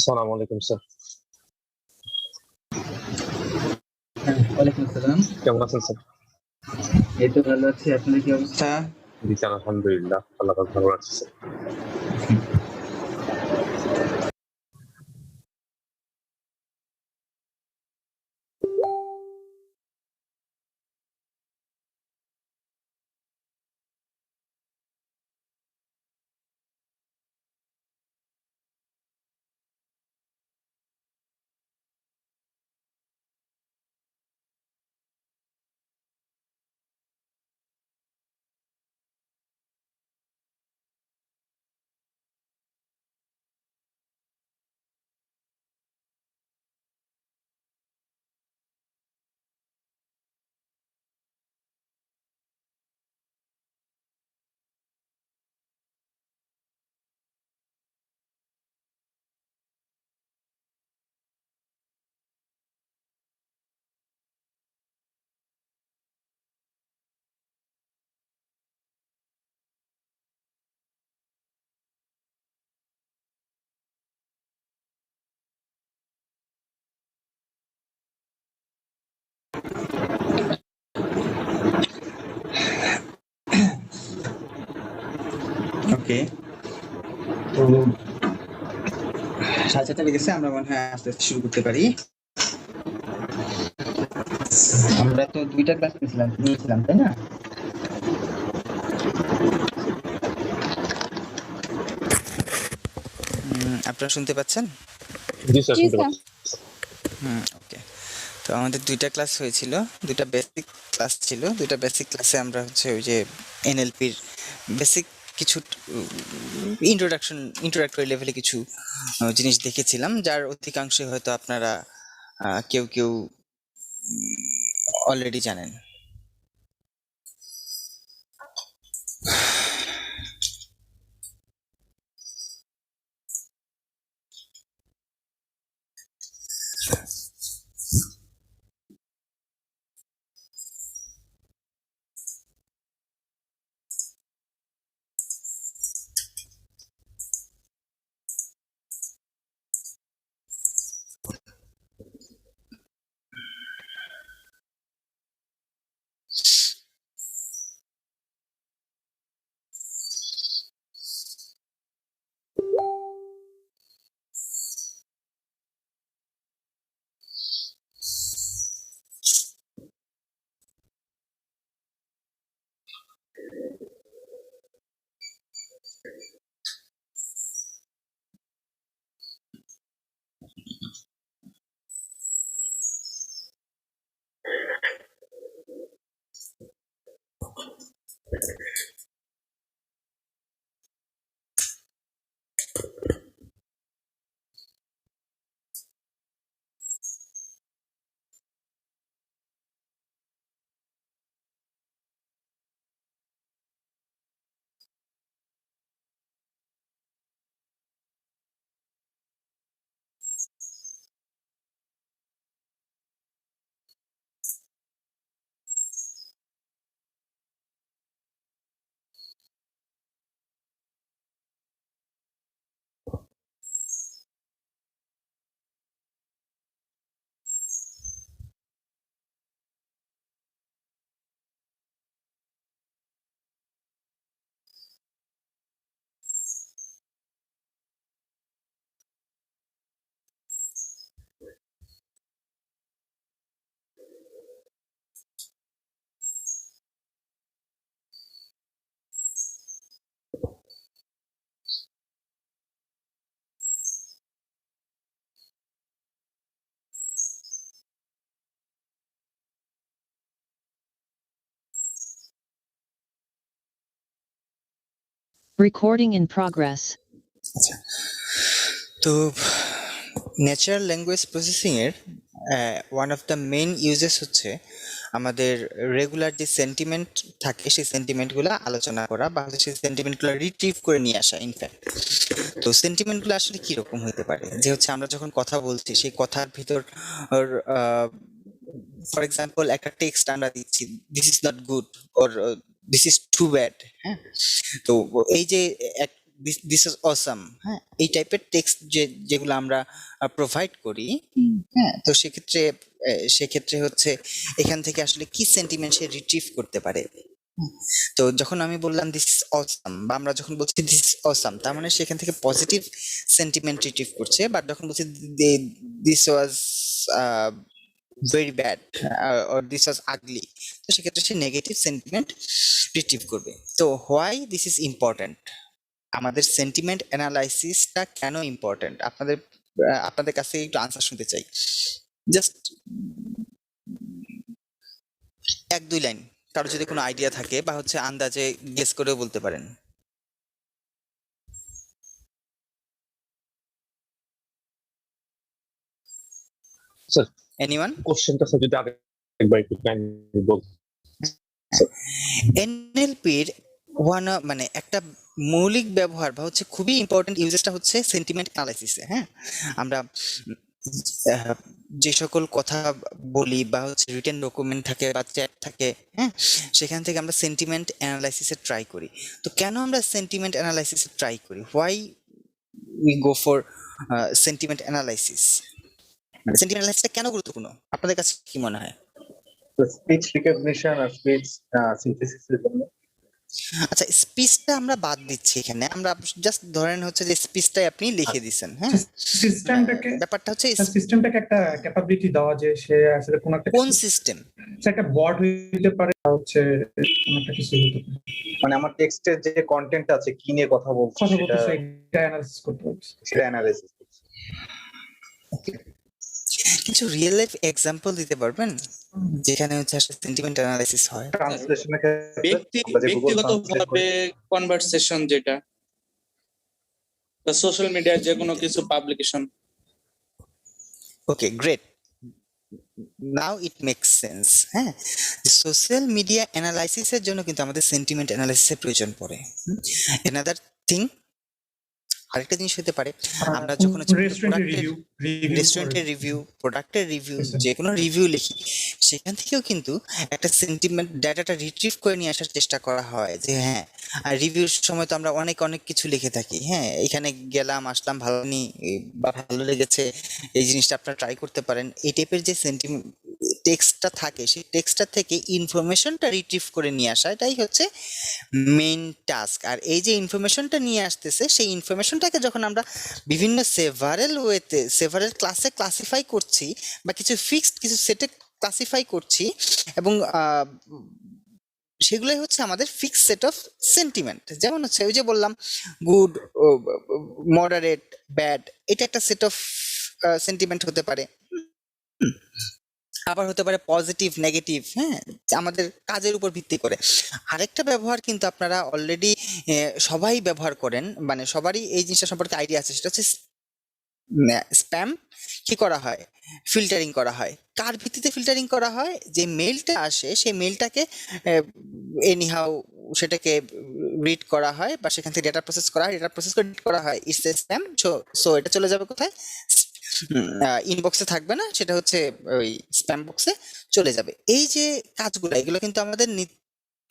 আসসালামু আলাইকুম স্যার। ওয়ালাইকুম আসসালাম। কেমন আছেন স্যার? এই তো ভালো আছি। আপনার কি অবস্থা? জি স্যার, আলহামদুলিল্লাহ। আল্লাহ পাক ভালো রাখছে স্যার। ওকে, তো 7:30 বেজেছে। আমরা মনে হয় আস্তে আস্তে শুরু করতে পারি। আমরা তো 2টা ক্লাস নিয়েছিলাম, তাই না? আপনারা শুনতে পাচ্ছেন? জি স্যার, জি শুনতে স্যার। পাচ্ছি। ওকে। তো আমাদের 2টা ক্লাস হয়েছিল, 2টা বেসিক ক্লাস ছিল। 2টা বেসিক ক্লাসে আমরা হচ্ছে ওই যে এনএলপির বেসিক কিছু ইন্ট্রোডাক্টরি লেভেলে কিছু জিনিস দেখেছিলাম, যার অধিকাংশই হয়তো আপনারা কেউ কেউ অলরেডি জানেন। Recording in progress. আচ্ছা, তো ন্যাচারাল ল্যাঙ্গুয়েজ প্রসেসিং এর one of the main uses হচ্ছে আমাদের রেগুলার যে সেন্টিমেন্ট থাকে সেই সেন্টিমেন্টগুলো আলোচনা করা, বা হচ্ছে সেই সেন্টিমেন্টগুলো রিট্রিভ করে নিয়ে আসা। ইনফ্যাক্ট, তো সেন্টিমেন্টগুলো আসলে কিরকম হতে পারে, যে হচ্ছে আমরা যখন কথা বলছি সেই কথার ভিতর ফর এক্সাম্পল একটা টেক্সট আমরা দিচ্ছি, this is not good, or this is too bad. হ্যাঁ, তো এই যে দিস ইজ অসাম, হ্যাঁ, এই টাইপের টেক্সট যেগুলো আমরা প্রোভাইড করি, হ্যাঁ, তো সেক্ষেত্রে হচ্ছে এখান থেকে আসলে কি সেন্টিমেন্ট সে রিট্রিভ করতে পারে। তো যখন আমি বললাম দিস ইজ অসাম, বা আমরা যখন বলছি দিস ইজ অসাম, তার মানে সেখান থেকে পজিটিভ সেন্টিমেন্ট রিট্রিভ করছে। বাট যখন বলছি this was very bad or this was ugly, তো সেক্ষেত্রে সে নেগেটিভ সেন্টিমেন্ট রিট্রিভ করবে। তো হোয়াই দিস ইজ ইম্পর্ট্যান্ট, আমাদের সেন্টিমেন্ট অ্যানালাইসিসটা কেন ইম্পর্ট্যান্ট, আপনাদের কাছে একটু আনসার শুনতে চাই। জাস্ট 1-2 লাইন, কারো যদি কোনো আইডিয়া থাকে বা হচ্ছে আন্দাজে গেস করেও বলতে পারেন। Sir anyone? কোশ্চেনটা স্যার যদি আরেকবার একটু কাইন্ডলি বলতেন। এনএলপির মানে একটা মৌলিক ব্যবহার বা হচ্ছে খুবই ইম্পর্টেন্ট ইউজেসটা হচ্ছে সেন্টিমেন্ট অ্যানালাইসিসে। হ্যাঁ, আমরা আহ, যে সকল কথা বলি বা হচ্ছে রিটেন ডকুমেন্ট থাকে বা চ্যাট থাকে, হ্যাঁ, সেখান থেকে আমরা সেন্টিমেন্ট অ্যানালাইসিসে ট্রাই করি। তো কেন আমরা সেন্টিমেন্ট অ্যানালাইসিসে ট্রাই করি, why we go for sentiment analysis, মানে সেন্টিমেন্ট অ্যানালাইসিসটা কেন গুরুত্বপূর্ণ আপনাদের কাছে কি মনে হয়? স্পিচ রিকগনিশন আর স্পিচ সিনথেসিসের জন্য। আচ্ছা, স্পিচটা আমরা বাদ দিচ্ছি এখানে, আমরা জাস্ট ধরেন হচ্ছে যে স্পিচটাই আপনি লিখে দিচ্ছেন, হ্যাঁ, সিস্টেমটাকে ব্যাপারটা হচ্ছে সিস্টেমটাকে একটা ক্যাপাবিলিটি দেওয়া যে সে আসলে কোন একটা কোন সিস্টেম? একটা বট হইতে পারে, হচ্ছে কোন একটা কিছু হইতে পারে, মানে আমার টেক্সটের যে কন্টেন্ট আছে কি নিয়ে কথা বলছি সেটা অ্যানালাইসিস করতে পারছি, সেটা অ্যানালাইসিস করছি। কিছু রিয়েল লাইফ এক্সাম্পল দিতে পারবেন যেখানে হচ্ছে আসলে সেন্টিমেন্ট অ্যানালাইসিস হয়? ট্রান্সলেশনের ক্ষেত্রে ব্যক্তিগতভাবে কনভারসেশন, যেটা সোশ্যাল মিডিয়ার যে কোনো কিছু publication. Okay, great, now it makes sense. হ্যাঁ, সোশ্যাল মিডিয়া অ্যানালাইসিসের জন্য কিন্তু আমাদের সেন্টিমেন্ট অ্যানালাইসিসের প্রয়োজন পড়ে। এনাদার থিং, আরেকটা জিনিস হতে পারে, আমরা যখন রেস্টুরেন্টের রিভিউ, প্রোডাক্টের রিভিউ, যে কোনো রিভিউ লিখি, সেখান থেকেও কিন্তু একটা সেন্টিমেন্ট ডাটাটা রিট্রিভ করে নিয়ে আসার চেষ্টা করা হয় যে হ্যাঁ, আর রিভিউর সময় তো আমরা অনেক অনেক কিছু লিখে থাকি, হ্যাঁ, এখানে গেলাম আসলাম ভালো নি বা ভালো লেগেছে, এই জিনিসটা আপনারা ট্রাই করতে পারেন, এই টাইপের যে সেন্টিমেন্ট টেক্সটটা থাকে, সেই টেক্সটটা থেকে ইনফরমেশনটা রিট্রিভ করে নিয়ে আসা, এটাই হচ্ছে মেইন টাস্ক। আর এই যে ইনফরমেশনটা নিয়ে আসতেছে, সেই ইনফরমেশনটাকে যখন আমরা বিভিন্ন সেভারেল ক্লাসে ক্লাসিফাই করছি বা কিছু ফিক্সড কিছু সেটে ক্লাসিফাই করছি, এবং সেগুলোই হচ্ছে আমাদের ফিক্সড সেট অফ সেন্টিমেন্ট। যেমন হচ্ছে ওই যে বললাম গুড, মডারেট, ব্যাড, এটা একটা সেট অফ সেন্টিমেন্ট হতে পারে। আবার হতে পারে পজিটিভ, নেগেটিভ, হ্যাঁ, আমাদের কাজের উপর ভিত্তি করে। আরেকটা ব্যবহার কিন্তু আপনারা অলরেডি সবাই ব্যবহার করেন, মানে সবারই এই জিনিসটা সম্পর্কে আইডিয়া আছে, সেটা হচ্ছে স্প্যাম। কি করা হয়? ফিল্টারিং করা হয়। কার ভিত্তিতে ফিল্টারিং করা হয়? যে মেইলটা আসে সেই মেইলটাকে এনিহাউ সেটাকে রিড করা হয় বা সেখান থেকে ডেটা প্রসেস করা হয়, ডেটা প্রসেস করে রিড করা হয়, ইটস এ স্প্যাম। সো এটা চলে যাবে কোথায়? ইনবক্সে থাকবে না, সেটা হচ্ছে ওই স্প্যাম বক্সে চলে যাবে। এই যে কাজগুলো, এগুলো কিন্তু আমাদের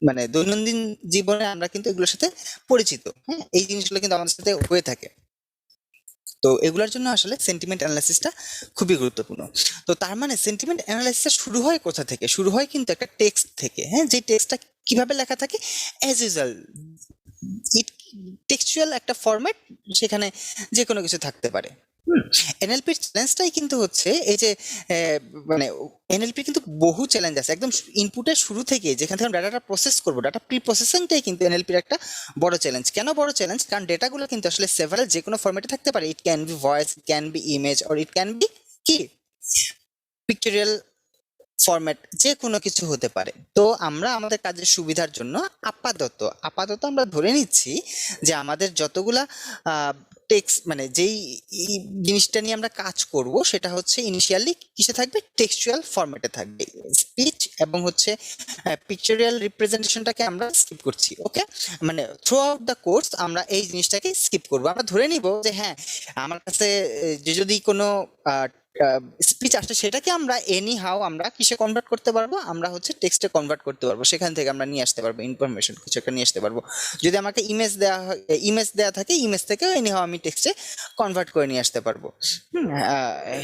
মানে দৈনন্দিন জীবনে আমরা কিন্তু এগুলোর সাথে পরিচিত, হ্যাঁ, এই জিনিসগুলো কিন্তু আমাদের সাথে হয়ে থাকে। তো এগুলোর জন্য আসলে সেন্টিমেন্ট অ্যানালাইসিসটা খুবই গুরুত্বপূর্ণ। তো তার মানে সেন্টিমেন্ট অ্যানালাইসিসটা শুরু হয় কোথা থেকে? শুরু হয় কিন্তু একটা টেক্সট থেকে, হ্যাঁ, যে টেক্সটটা কিভাবে লেখা থাকে, অ্যাজ ইউজুয়াল ইট টেক্সচুয়াল একটা ফরম্যাট, সেখানে যে কোনো কিছু থাকতে পারে। এনএলপির চ্যালেঞ্জটাই কিন্তু হচ্ছে এই যে মানে এনএলপির কিন্তু বহু চ্যালেঞ্জ আছে একদম ইনপুটের শুরু থেকে, যেখান থেকে আমরা ডাটাটা প্রসেস করবো, ডাটা প্রি প্রসেসিংটাই কিন্তু এনএলপির একটা বড় চ্যালেঞ্জ। কেন বড় চ্যালেঞ্জ? কারণ ডেটাগুলো কিন্তু আসলে সেভারাল যে কোনো ফরম্যাটে থাকতে পারে। ইট can B voice, it can B image, or it can B কি পিকচারিয়াল ফরম্যাট, যে কোনো কিছু হতে পারে। তো আমরা আমাদের কাজের সুবিধার জন্য আপাতত আমরা ধরে নিচ্ছি যে আমাদের যতগুলা টেক্সট, মানে যেই জিনিসটা নিয়ে আমরা কাজ করব, সেটা হচ্ছে ইনিশিয়ালি কিসে থাকবে? টেক্সচুয়াল ফরম্যাটে থাকবে। স্পিচ এবং হচ্ছে পিকচারিয়াল রিপ্রেজেন্টেশনটাকে আমরা স্কিপ করছি। ওকে, মানে থ্রু আউট দ্য কোর্স আমরা এই জিনিসটাকে স্কিপ করব। আমরা ধরে নিব যে হ্যাঁ, আমার কাছে যে যদি কোনো স্পিচ আসলে সেটাকে আমরা এনি হাউ আমরা কিসে কনভার্ট করতে পারবো, আমরা হচ্ছে টেক্সটে কনভার্ট করতে পারবো, সেখান থেকে আমরা নিয়ে আসতে পারবো ইনফরমেশন, কিছু একটা নিয়ে আসতে পারবো। যদি আমাকে ইমেজ দেওয়া হয়, ইমেজ দেওয়া থাকে, ইমেজ থেকেও এনি হাউ আমি টেক্সটে কনভার্ট করে নিয়ে আসতে পারবো।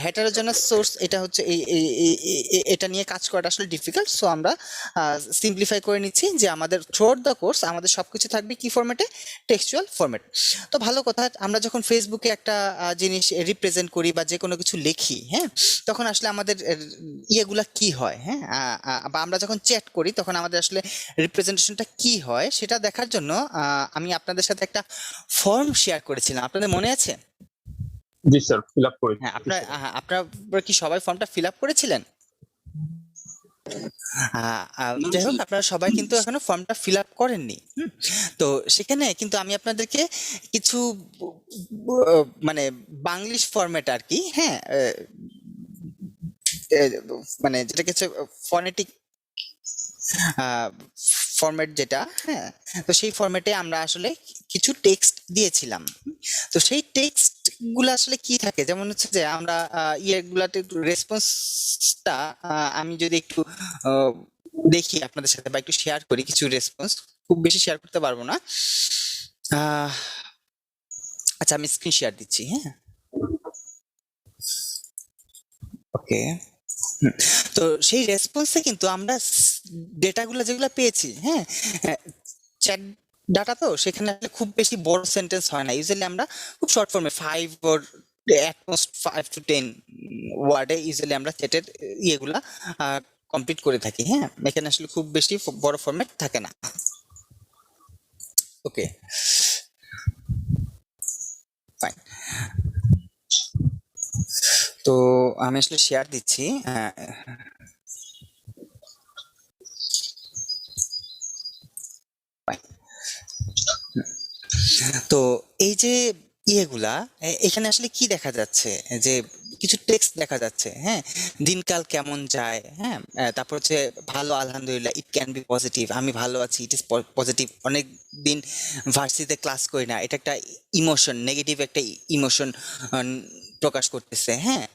হেটারোজেনাস সোর্স এটা হচ্ছে এটা নিয়ে কাজ করাটা আসলে ডিফিকাল্ট, সো আমরা সিম্পলিফাই করে নিচ্ছি যে আমাদের থ্রুআউট দ্য কোর্স আমাদের সবকিছু থাকবে কি ফরম্যাটে, টেক্সচুয়াল ফরম্যাট। তো ভালো কথা, আমরা যখন ফেসবুকে একটা জিনিস রিপ্রেজেন্ট করি বা যে কোনো কিছু লিখি, হ্যাঁ, তখন আসলে আমাদের ইয়েগুলা কি হয়, হ্যাঁ, বা আমরা যখন চ্যাট করি তখন আমাদের আসলে রিপ্রেজেন্টেশনটা কি হয় সেটা দেখার জন্য আমি আপনাদের সাথে একটা ফর্ম শেয়ার করেছিলাম, আপনাদের মনে আছে? জি স্যার, ফিল আপ করে হ্যাঁ, আপনারা কি সবাই ফর্মটা ফিল আপ করেছিলেন? যাই হোক, আপনারা সবাই কিন্তু এখনো ফর্মটা ফিল আপ করেননি। তো সেখানে কিন্তু আমি আপনাদেরকে কিছু মানে বাংলিশ ফরম্যাট আর কি, হ্যাঁ, মানে যেটাকে হচ্ছে ফনেটিক ফরম্যাট যেটা, হ্যাঁ, তো সেই ফরম্যাটে আমরা আসলে কিছু টেক্সট দিয়েছিলাম। তো সেই টেক্সট গুলো আসলে কি থাকে, যেমন হচ্ছে যে আমরা ইয়েগুলাতে রেসপন্সটা আমি যদি একটু দেখি আপনাদের সাথে বা একটু শেয়ার করি কিছু রেসপন্স, খুব বেশি শেয়ার করতে পারবো না। আচ্ছা, আমি স্ক্রিন শেয়ার দিচ্ছি, হ্যাঁ, ওকে। তো সেই রেসপন্সে কিন্তু আমরা ডেটাগুলো যেগুলো পেয়েছি, হ্যাঁ, চ্যাট ডাটা, তো সেখানে আসলে খুব বেশি বড় সেন্টেন্স হয় না, ইউজুয়ালি আমরা খুব শর্ট ফর্মে 5 or at most 5 to 10 ওয়ার্ডে ইউজুয়ালি আমরা চ্যাটের ইয়েগুলা কমপ্লিট করে থাকি, হ্যাঁ, এখানে আসলে খুব বেশি বড় ফরম্যাট থাকে না। ওকে, ফাইন। তো আমি আসলে শেয়ার দিচ্ছি। তো এই যে ইয়েগুলা, এখানে আসলে কি দেখা যাচ্ছে, যে কিছু টেক্সট দেখা যাচ্ছে, হ্যাঁ, দিনকাল কেমন যায়, হ্যাঁ, তারপর হচ্ছে ভালো, আলহামদুলিল্লাহ, ইট ক্যান বি পজিটিভ, আমি ভালো আছি, ইট ইজ পজিটিভ, অনেক দিন ভার্সিটিতে ক্লাস করি না, এটা একটা ইমোশন, নেগেটিভ একটা ইমোশন প্রকাশ করতেছে, হ্যাঁ।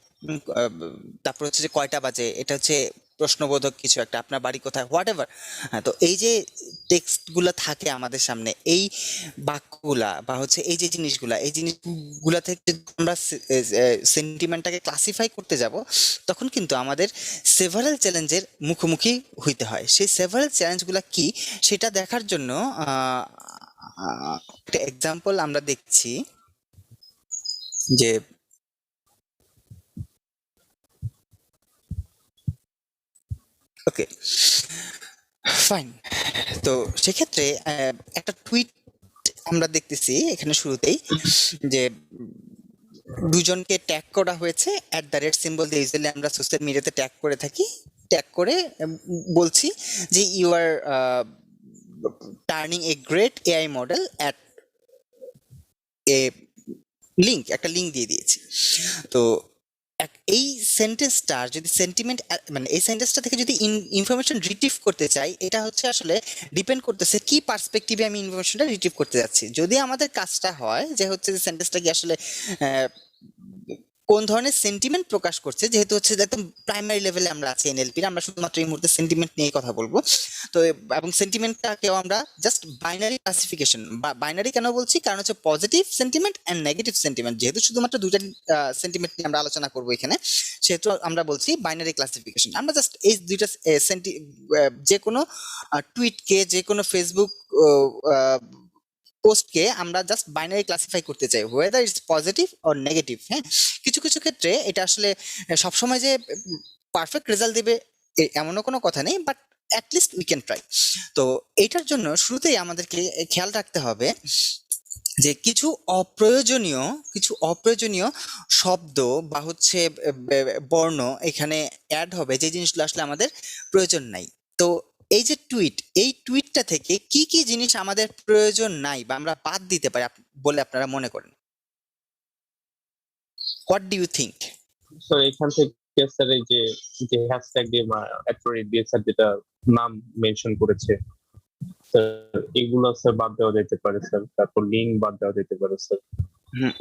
তারপর হচ্ছে যে কয়টা বাজে, এটা হচ্ছে প্রশ্নবোধক কিছু একটা, আপনার বাড়ি কোথায়, হোয়াট এভার। হ্যাঁ, তো এই যে টেক্সট গুলা থাকে আমাদের সামনে, এই বাক্যগুলা বা হচ্ছে এই যে জিনিসগুলা, এই জিনিসগুলা থেকে যদি আমরা সেন্টিমেন্টটাকে ক্লাসিফাই করতে যাব, তখন কিন্তু আমাদের সেভারাল চ্যালেঞ্জের মুখোমুখি হইতে হয়। সেই সেভারাল চ্যালেঞ্জগুলা কি সেটা দেখার জন্য একটা এক্সাম্পল আমরা দেখছি যে ওকে, ফাইন। তো সেক্ষেত্রে একটা টুইট আমরা দেখতেছি এখানে শুরুতেই, যে দুজনকে ট্যাগ করা হয়েছে @সিম্বল দিয়ে, ইউজুয়ালি আমরা সোশ্যাল মিডিয়াতে ট্যাগ করে থাকি, ট্যাগ করে বলছি যে you are turning a great AI model at a link, একটা লিঙ্ক দিয়ে দিয়েছি। তো এই সেন্টেন্সটার যদি সেন্টিমেন্ট, মানে এই সেন্টেন্সটা থেকে যদি ইনফরমেশন রিট্রিভ করতে চাই, এটা হচ্ছে আসলে ডিপেন্ড করতেছে কি পার্সপেক্টিভে আমি ইনফরমেশনটা রিট্রিভ করতে যাচ্ছি। যদি আমাদের কাজটা হয় যে হচ্ছে যে সেন্টেন্সটা কি আসলে কোন ধরনের সেন্টিমেন্ট প্রকাশ করছে, যেহেতু হচ্ছে একদম প্রাইমারি লেভেলে আমরা আছি এনএলপির, আমরা শুধুমাত্র এই মুহূর্তে সেন্টিমেন্ট নিয়ে কথা বলবো। তো এবং সেন্টিমেন্টটাকেও আমরা জাস্ট বাইনারি ক্লাসিফিকেশন, বা বাইনারি কেন বলছি, কারণ হচ্ছে positive sentiment and negative sentiment, যেহেতু শুধুমাত্র দুইটা সেন্টিমেন্ট নিয়ে আমরা আলোচনা করবো এখানে, সেহেতু আমরা বলছি বাইনারি ক্লাসিফিকেশন। আমরা জাস্ট এই দুইটা যে কোনো টুইটকে, যে কোনো ফেসবুক পোস্টকে আমরা জাস্ট বাইনারি ক্লাসিফাই করতে চাই, whether it's positive or negative, হ্যাঁ। কিছু কিছু ক্ষেত্রে এটা আসলে সবসময় যে পারফেক্ট রেজাল্ট দেবে এমনও কোনো কথা নেই, but at least we can try. তো এটার জন্য শুরুতেই আমাদেরকে খেয়াল রাখতে হবে যে কিছু অপ্রয়োজনীয় শব্দ বা হচ্ছে বর্ণ এখানে অ্যাড হবে, যে জিনিসগুলো আসলে আমাদের প্রয়োজন নাই। তো এই যে এই টুইটটা থেকে কি কি জিনিস আমাদের প্রয়োজন নাই বা আমরা বাদ দিতে পারি বলে আপনারা মনে করেন? What do you think? Sir এখান থেকে স্যার এই যে হ্যাশট্যাগ দিয়ে অ্যাক্টরি দিয়ে স্যার যেটা নাম মেনশন করেছে স্যার, এগুলো স্যার বাদ দেওয়া যেতে পারে স্যার। তারপর লিঙ্ক বাদ দেওয়া যেতে পারে স্যার।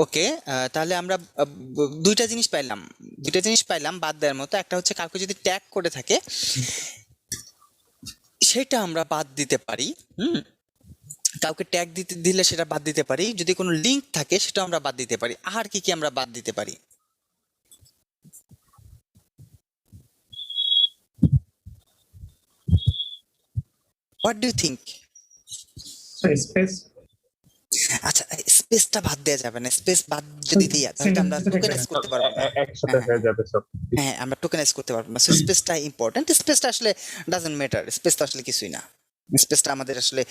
ওকে, তাহলে আমরা দুইটা জিনিস পাইলাম বাদ দেওয়ার মতো। একটা হচ্ছে কাউকে যদি ট্যাগ করে থাকে সেটা আমরা বাদ দিতে পারি। কাউকে ট্যাগ দিলে সেটা বাদ দিতে পারি। যদি কোনো লিংক থাকে সেটা আমরা বাদ দিতে পারি। আর কি কি আমরা বাদ দিতে পারি? What do you think? Space আচ্ছা, স্পেসটা বাদ দেওয়া যাবে না। স্পেস বাদ যদি দিই তাহলে আমরা টোকেনাইজ করতে পারবো না। একসাথে হয়ে যাবে সব। হ্যাঁ, আমরা টোকেনাইজ করতে পারবো না। সো স্পেসটা ইম্পর্টেন্ট। স্পেসটা আসলে ডাজন্ট ম্যাটার। স্পেস তো আসলে কিছুই না। স্পেসটা আমাদের আসলে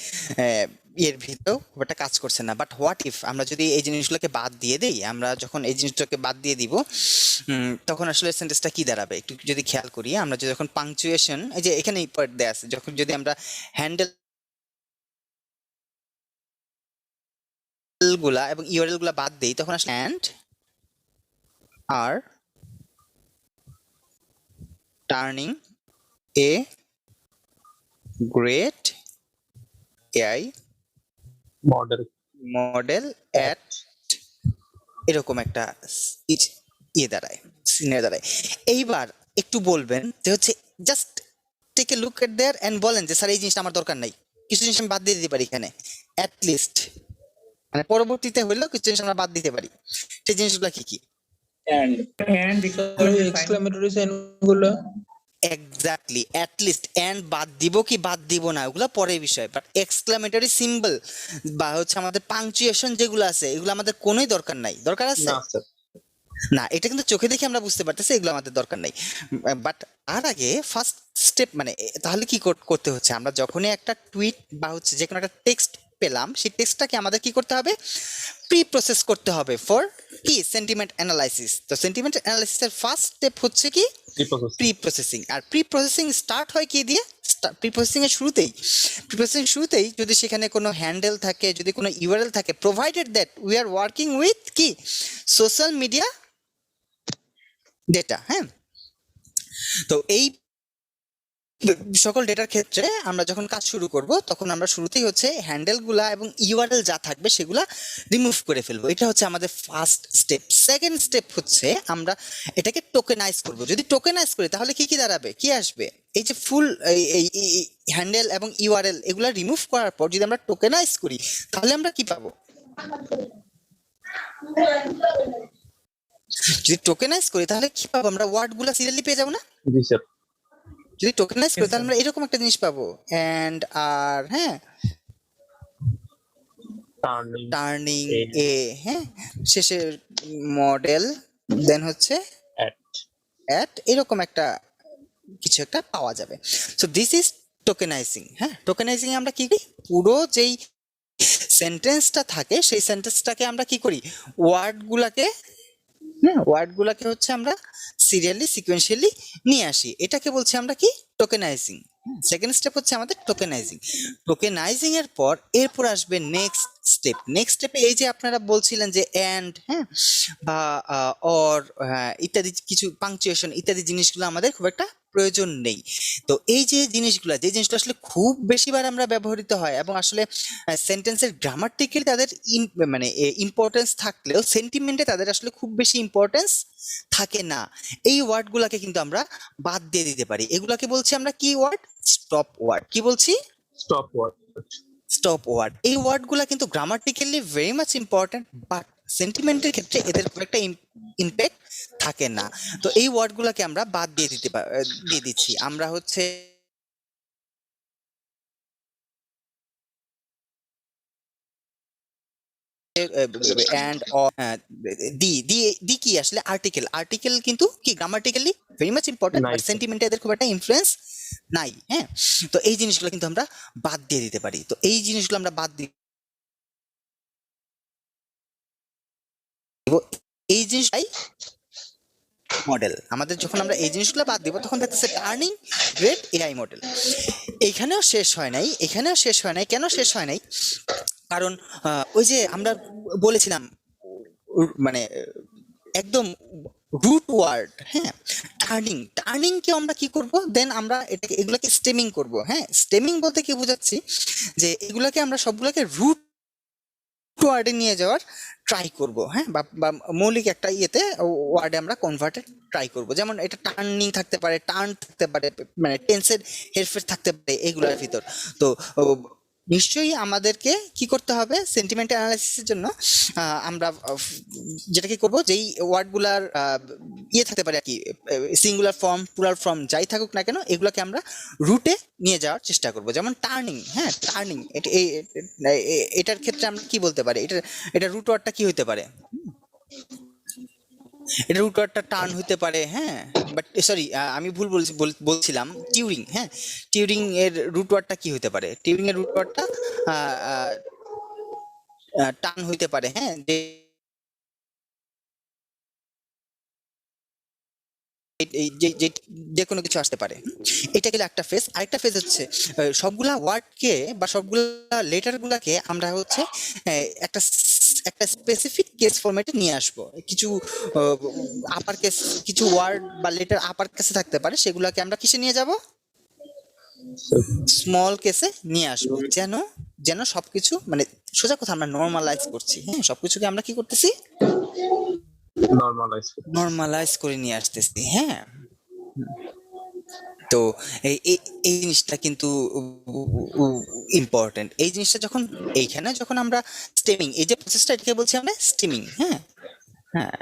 এর ভিতরেও খুব একটা কাজ করছে না। বাট হোয়াট ইফ আমরা যদি এই জিনিসগুলোকে বাদ দিয়ে দেই, আমরা যখন এই জিনিসটাকে বাদ দিয়ে দিব তখন আসলে সেন্টেন্সটা কি দাঁড়াবে একটু যদি খেয়াল করি। আমরা যখন পাংচুয়েশন, এই যে এখানে পার্ট দেয়া আছে, যখন যদি আমরা হ্যান্ডেল গুলা এবং ইউআরএল গুলা বাদ দেই তখন আসলে and are turning a great AI model at এরকম একটা দাঁড়ায়, সিনে দাঁড়ায়। এইবার একটু বলবেন যে হচ্ছে just take a look at there and বলেন যে স্যার এই জিনিসটা আমার দরকার নাই, কিছু জিনিস আমি বাদ দিয়ে দিতে পারি এখানে। অ্যাট লিস্ট মানে পরবর্তীতে হইলেও কিছু জিনিস আমরা বাদ দিতে পারি। সেই জিনিসগুলো কি কি? এন্ড এক্সক্লেমেটরি সাইন গুলো এক্স্যাক্টলি, অ্যাট লিস্ট। এন্ড বাদ দিব কি বাদ দিব না ওগুলো পরের বিষয়, বাট এক্সক্লেমেটরি সিম্বল বা হচ্ছে আমাদের পাংচুয়েশন যেগুলো আছে এগুলো আমাদের কোনোই দরকার নাই। দরকার আছে না স্যার। না, এটা কিন্তু চোখে দেখে আমরা বুঝতে পারতেছি এগুলো আমাদের দরকার নাই। বাট আর আগে ফার্স্ট স্টেপ মানে তাহলে কি করতে হচ্ছে, আমরা যখনই একটা টুইট বা হচ্ছে যে কোনো একটা টেক্সট পেলাম সেই টেক্সটটাকে আমাদের কি করতে হবে, প্রি প্রসেস করতে হবে ফর কি সেন্টিমেন্ট অ্যানালাইসিস। তো সেন্টিমেন্ট অ্যানালাইসিসের ফার্স্ট স্টেপ হচ্ছে কি প্রি প্রসেসিং। আর প্রি প্রসেসিং স্টার্ট হয় কি দিয়ে? প্রি প্রসেসিং এর শুরুতেই যদি সেখানে কোনো হ্যান্ডেল থাকে, যদি কোনো ইউআরএল থাকে, provided that we are working with কি সোশ্যাল মিডিয়া ডেটা। হ্যাঁ, তো এই সকল ডেটার ক্ষেত্রে আমরা যখন কাজ শুরু করব তখন আমরা শুরুতেই হচ্ছে হ্যান্ডেল গুলা এবং ইউআরএল যা থাকবে সেগুলা রিমুভ করে ফেলবো। এটা হচ্ছে আমাদের ফার্স্ট স্টেপ। সেকেন্ড স্টেপ হচ্ছে আমরা এটাকে টোকেনাইজ করব। যদি টোকেনাইজ করি তাহলে কি কি দাঁড়াবে, কি আসবে? এই যে ফুল এই হ্যান্ডেল এবং ইউআরএল এগুলা রিমুভ করার পর যদি আমরা টোকেনাইজ করি তাহলে আমরা কি পাবো? যদি টোকেনাইজ করি তাহলে কি পাবো? আমরা ওয়ার্ড গুলা সিরিয়ালি পেয়ে যাবো না? জি স্যার। যদি টোকেনাইজ করি তাহলে আমরা এরকম একটা জিনিস পাবো, এন্ড আর হ্যাঁ টার্নিং এ, হ্যাঁ শেষে মডেল, দেন হচ্ছে অ্যাট, এরকম একটা কিছু একটা পাওয়া যাবে। So this is tokenizing. হ্যাঁ, টোকেনাইজিং আমরা কি করি, পুরো যেই সেন্টেন্সটা থাকে সেই সেন্টেন্সটাকে আমরা কি করি, ওয়ার্ডগুলাকে হচ্ছে আমরা সিরিয়ালি সিকোয়েন্সিয়ালি নিয়ে আসি। এটাকে বলছি আমরা কি টোকেনাইজিং। সেকেন্ড স্টেপ হচ্ছে আমাদের টোকেনাইজিং এর পর এরপর আসবে নেক্সট স্টেপে এই যে আপনারা বলছিলেন যে এন্ড, হ্যাঁ বা অর ইত্যাদি কিছু পাংচুয়েশন ইত্যাদি জিনিসগুলো আমাদের খুব একটা প্রয়োজন নেই। তো এই যে জিনিসগুলো আসলে খুব বেশিবার আমরা ব্যবহৃত হয় এবং আসলে সেন্টেন্সের গ্রামাটিক্যালি তাদের মানে ইম্পর্টেন্স থাকলেও সেন্টিমেন্টে তাদের আসলে খুব বেশি ইম্পর্টেন্স থাকে না। এই ওয়ার্ডগুলোকে কিন্তু আমরা বাদ দিয়ে দিতে পারি। এগুলাকে বলছি আমরা কি ওয়ার্ড, স্টপ ওয়ার্ড। কি বলছি? Stop word. এই ওয়ার্ডগুলো কিন্তু grammatically very much important, but সেন্টিমেন্টের ক্ষেত্রে এদের খুব একটা ইম্প্যাক্ট থাকে না। তো এই ওয়ার্ডগুলোকে আমরা বাদ দিয়ে দিচ্ছি। আমরা হচ্ছে and or দি কি আসলে আর্টিকেল কিন্তু কি grammatically very much important, but সেন্টিমেন্টে এদের খুব একটা ইনফ্লুয়েন্স নাই। হ্যাঁ, তো এই জিনিসগুলো কিন্তু আমরা বাদ দিয়ে দিতে পারি। তো এই জিনিসগুলো আমরা বাদ দিব, এই জিনিসটাই মডেল। আমাদের যখন আমরা এই জিনিসগুলো বাদ দিব তখন দেখতেছে টার্নিং গ্রেট এআই মডেল। এখানেও শেষ হয় নাই। কেন শেষ হয় নাই? কারণ ওই যে আমরা বলেছিলাম মানে একদম রুট ওয়ার্ড, হ্যাঁ টার্নিং কে আমরা কি করব, দেন আমরা এগুলাকে স্টেমিং করব। হ্যাঁ, স্টেমিং বলতে কি বোঝাচ্ছি যে এগুলাকে আমরা সবগুলোকে রুট ওয়ার্ডে নিয়ে যাওয়ার ট্রাই করব, হ্যাঁ, বা মৌলিক একটা ইয়েতে ওয়ার্ডে আমরা কনভার্টেড ট্রাই করব। যেমন এটা টার্নিং থাকতে পারে, টার্ন থাকতে পারে, মানে টেন্সের হেরফের থাকতে পারে এগুলোর ভিতর। তো নিশ্চয়ই আমাদেরকে কি করতে হবে সেন্টিমেন্ট অ্যানালাইসিসের জন্য, আমরা যেটা কি করবো, যেই ওয়ার্ডগুলার ইয়ে থাকতে পারে আর কি, সিঙ্গুলার ফর্ম প্লুরাল ফর্ম যাই থাকুক না কেন, এগুলোকে আমরা রুটে নিয়ে যাওয়ার চেষ্টা করব। যেমন টার্নিং, হ্যাঁ, টার্নিং এটার ক্ষেত্রে আমরা কি বলতে পারি, এটা রুট ওয়ার্ডটা কি হতে পারে, এটা রুট ওয়ার্ডটা টার্ন হতে পারে, হ্যাঁ, বাট সরি আমি ভুল বলছিলাম, টিউরিং, হ্যাঁ, টিউরিং এর রুট ওয়ার্ডটা কি হতে পারে, টিউরিং এর রুট ওয়ার্ডটা টার্ন হইতে পারে, হ্যাঁ, যে কোনো কিছু আসতে পারে। এটা গেলে একটা ফেজ। আরেকটা ফেজ হচ্ছে সবগুলা ওয়ার্ডকে বা সবগুলা লেটার গুলাকে আমরা হচ্ছে একটা একটা স্পেসিফিক কেস ফরম্যাটে নিয়ে আসবো। কিছু আপার কেস, কিছু ওয়ার্ড বা লেটার আপার কেসে থাকতে পারে, সেগুলাকে আমরা কিসে নিয়ে যাব, স্মল কেসে নিয়ে আসবো, যেন সবকিছু, মানে সোজা কথা আমরা নর্মালাইজ করছি, হ্যাঁ, সবকিছুকে আমরা কি করতেছি, নর্মালাইজ করে নিয়ে আসতেছি, হ্যাঁ। তো এই জিনিসটা কিন্তু ইম্পর্টেন্ট। এই জিনিসটা যখন আমরা স্টেমিং, এই যে প্রসেসটা, এটাকে বলছি আমরা স্টেমিং, হ্যাঁ। হ্যাঁ,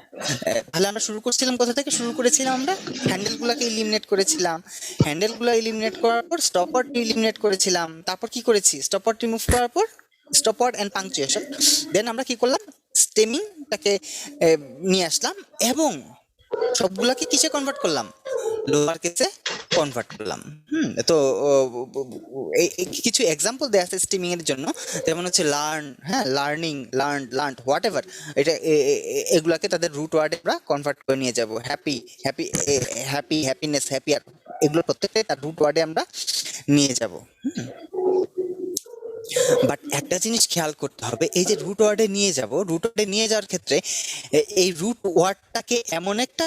তাহলে আমরা শুরু করছিলাম কোথা থেকে? শুরু করেছিলাম আমরা হ্যান্ডেলগুলোকে এলিমিনেট করেছিলাম, হ্যান্ডেলগুলো এলিমিনেট করার পর স্টপ ওয়ার্ড এলিমিনেট করেছিলাম, তারপর কি করেছি, স্টপ ওয়ার্ড রিমুভ করার পর স্টপ ওয়ার্ড এন্ড পাংচুয়েশন, দেন আমরা কি করলাম, স্টেমিংটাকে নিয়ে আসলাম এবং সবগুলাকে কিসে কনভার্ট করলাম, লোয়ার কেসে কনভার্ট করলাম। তো কিছু এক্সাম্পল দেয়া আছে স্টিমিং এর জন্য, যেমন হচ্ছে লার্ন, হ্যাঁ, লার্নিং, লার্নড, হোয়াট এভার, এটা এগুলাকে তাদের রুট ওয়ার্ডে আমরা কনভার্ট করে নিয়ে যাব। হ্যাপিনেস, হ্যাপিয়ার, এগুলো প্রত্যেকটাই তার রুট ওয়ার্ডে আমরা নিয়ে যাব। বাট একটা জিনিস খেয়াল করতে হবে, এই যে রুট ওয়ার্ডে নিয়ে যাব, রুট ওয়ার্ডে নিয়ে যাওয়ার ক্ষেত্রে এই রুট ওয়ার্ডটাকে এমন একটা